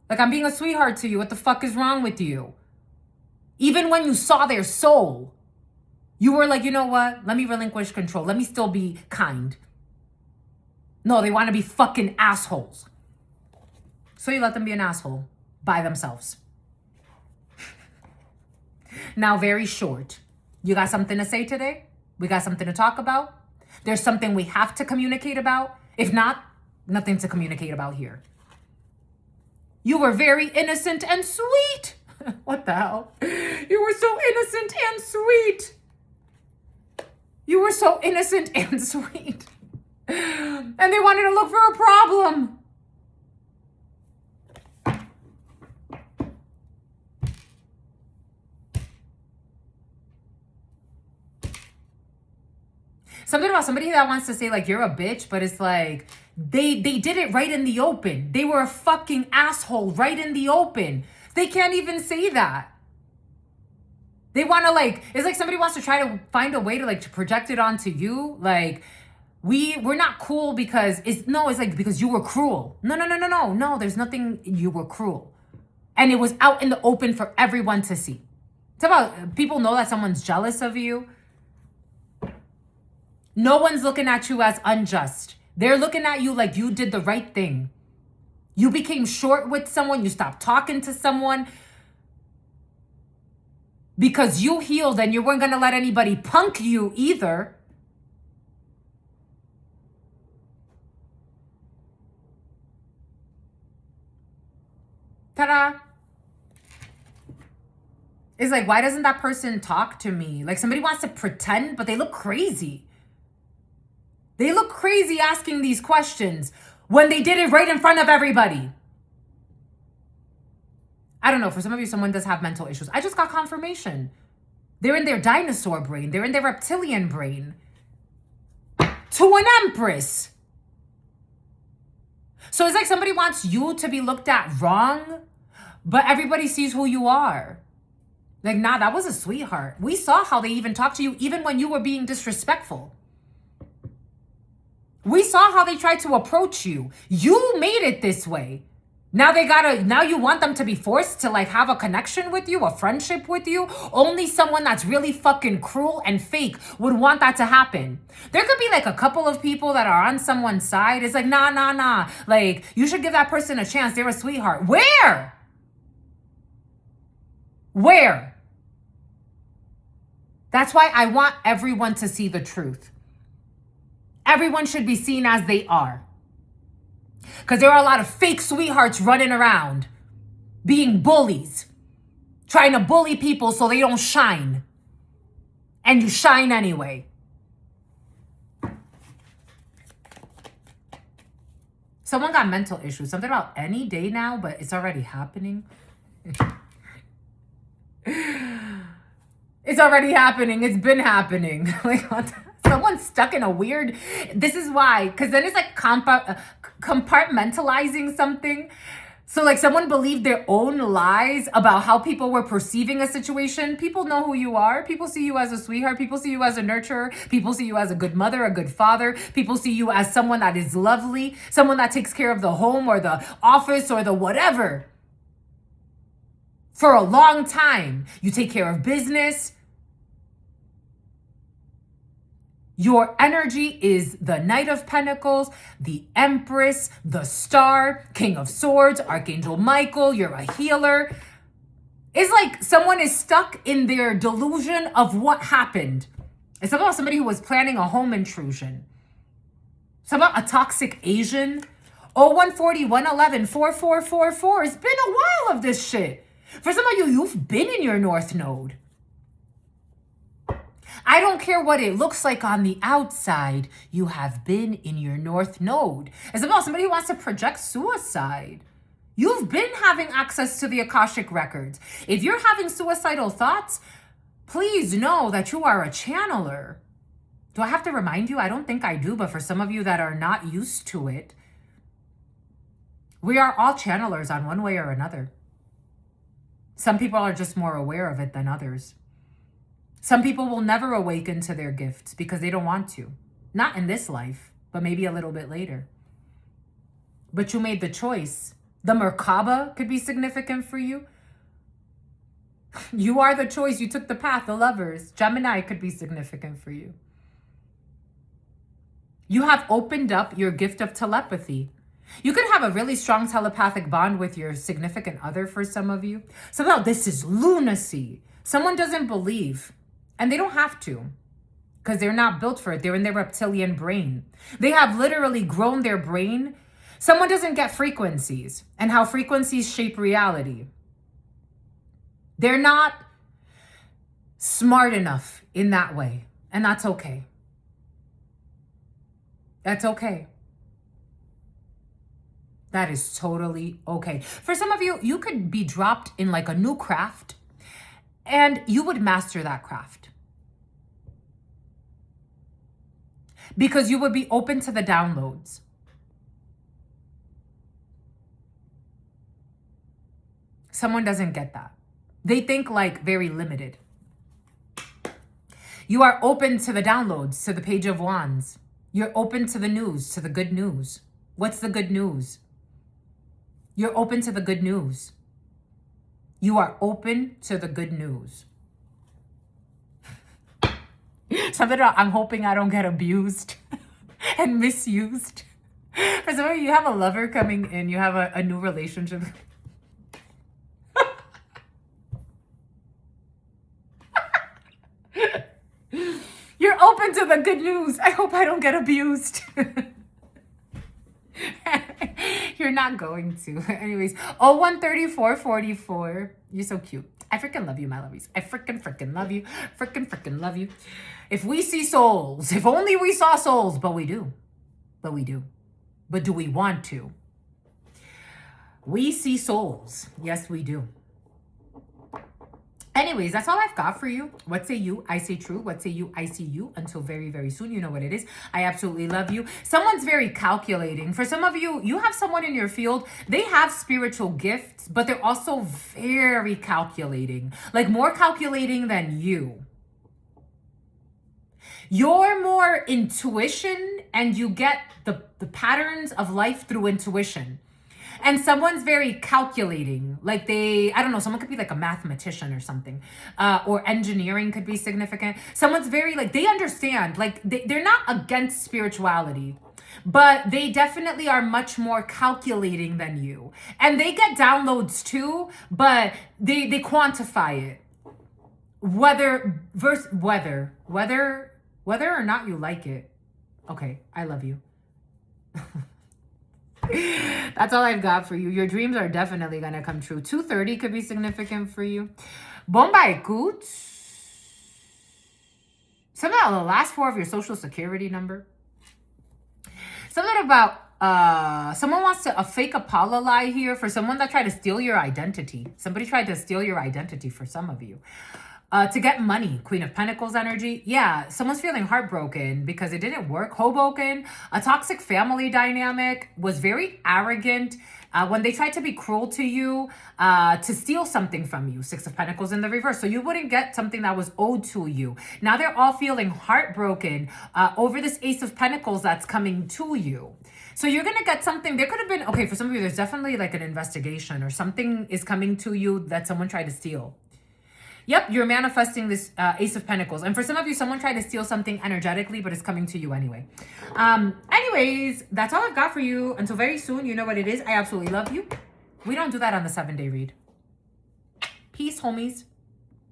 Like, I'm being a sweetheart to you. What the fuck is wrong with you? Even when you saw their soul, you were like, you know what? Let me relinquish control. Let me still be kind. No, they want to be fucking assholes. So you let them be an asshole by themselves. Now, very short. You got something to say today? We got something to talk about? There's something we have to communicate about? If not, nothing to communicate about here. You were very innocent and sweet. What the hell? You were so innocent and sweet. You were so innocent and sweet. And they wanted to look for a problem. Something about somebody that wants to say like you're a bitch, but it's like they did it right in the open. They were a fucking asshole right in the open. They can't even say that. They want to like, it's like somebody wants to try to find a way to like to project it onto you. Like, we're not cool because it's like because you were cruel. No, there's nothing, you were cruel. And it was out in the open for everyone to see. It's about people know that someone's jealous of you. No one's looking at you as unjust. They're looking at you like you did the right thing. You became short with someone. You stopped talking to someone because you healed and you weren't going to let anybody punk you either. Ta-da. It's like, why doesn't that person talk to me? Like somebody wants to pretend, but they look crazy. They look crazy asking these questions when they did it right in front of everybody. I don't know. For some of you, someone does have mental issues. I just got confirmation. They're in their dinosaur brain. They're in their reptilian brain. To an empress. So it's like somebody wants you to be looked at wrong, but everybody sees who you are. Like, nah, that was a sweetheart. We saw how they even talked to you, even when you were being disrespectful. We saw how they tried to approach you. You made it this way. Now you want them to be forced to like have a connection with you, a friendship with you. Only someone that's really fucking cruel and fake would want that to happen. There could be like a couple of people that are on someone's side. It's like, nah. Like, you should give that person a chance. They're a sweetheart. Where? That's why I want everyone to see the truth. Everyone should be seen as they are. Because there are a lot of fake sweethearts running around, being bullies, trying to bully people so they don't shine. And you shine anyway. Someone got mental issues. Something about any day now, but it's already happening. It's already happening. It's been happening. Like, someone's stuck in a weird... This is why. Because then it's like compartmentalizing something. So like someone believed their own lies about how people were perceiving a situation. People know who you are. People see you as a sweetheart. People see you as a nurturer. People see you as a good mother, a good father. People see you as someone that is lovely. Someone that takes care of the home or the office or the whatever. For a long time, you take care of business. Your energy is the Knight of Pentacles, the Empress, the Star, King of Swords, Archangel Michael. You're a healer. It's like someone is stuck in their delusion of what happened. It's about somebody who was planning a home intrusion. It's about a toxic Asian. 0140 111 4444. It's been a while of this shit. For some of you, you've been in your North Node. I don't care what it looks like on the outside. You have been in your North Node. It's about somebody who wants to project suicide. You've been having access to the Akashic records. If you're having suicidal thoughts, please know that you are a channeler. Do I have to remind you? I don't think I do, but for some of you that are not used to it, we are all channelers on one way or another. Some people are just more aware of it than others. Some people will never awaken to their gifts because they don't want to. Not in this life, but maybe a little bit later. But you made the choice. The Merkaba could be significant for you. You are the choice. You took the path. The Lovers. Gemini could be significant for you. You have opened up your gift of telepathy. You could have a really strong telepathic bond with your significant other for some of you. Somehow this is lunacy. Someone doesn't believe, and they don't have to because they're not built for it. They're in their reptilian brain. They have literally grown their brain. Someone doesn't get frequencies and how frequencies shape reality. They're not smart enough in that way, and that's okay. That's okay. That is totally okay. For some of you, you could be dropped in like a new craft and you would master that craft. Because you would be open to the downloads. Someone doesn't get that. They think like very limited. You are open to the downloads, to the Page of Wands. You're open to the news, to the good news. What's the good news? You're open to the good news. You are open to the good news. Something about, I'm hoping I don't get abused and misused. For some of you, you have a lover coming in. You have a new relationship. You're open to the good news. I hope I don't get abused. You're not going to. Anyways, 013444. You're so cute. I freaking love you, my lovies. I freaking love you. Freaking love you. If we see souls, if only we saw souls, but we do. But we do. But do we want to? We see souls. Yes, we do. Anyways, that's all I've got for you. What say you? I say true. What say you? I see you. Until very, very soon. You know what it is. I absolutely love you. Someone's very calculating. For some of you, you have someone in your field. They have spiritual gifts, but they're also very calculating. Like more calculating than you. You're more intuition and you get the patterns of life through intuition. And someone's very calculating, like I don't know, someone could be like a mathematician or something, or engineering could be significant. Someone's very like, they understand, like they're not against spirituality, but they definitely are much more calculating than you. And they get downloads too, but they quantify it. Whether or not you like it. Okay, I love you. That's all I've got for you. Your dreams are definitely going to come true. 230 could be significant for you. Bombay Coot. Somehow the last four of your social security number. Something about someone wants to fake a Paula lie here for someone that tried to steal your identity. Somebody tried to steal your identity for some of you. To get money, Queen of Pentacles energy. Yeah, someone's feeling heartbroken because it didn't work. Hoboken, a toxic family dynamic, was very arrogant when they tried to be cruel to you, to steal something from you. Six of Pentacles in the reverse. So you wouldn't get something that was owed to you. Now they're all feeling heartbroken over this Ace of Pentacles that's coming to you. So you're going to get something. There could have been, okay, for some of you, there's definitely like an investigation or something is coming to you that someone tried to steal. Yep, you're manifesting this Ace of Pentacles. And for some of you, someone tried to steal something energetically, but it's coming to you anyway. Anyways, that's all I've got for you. Until very soon, you know what it is. I absolutely love you. We don't do that on the 7-day read. Peace, homies.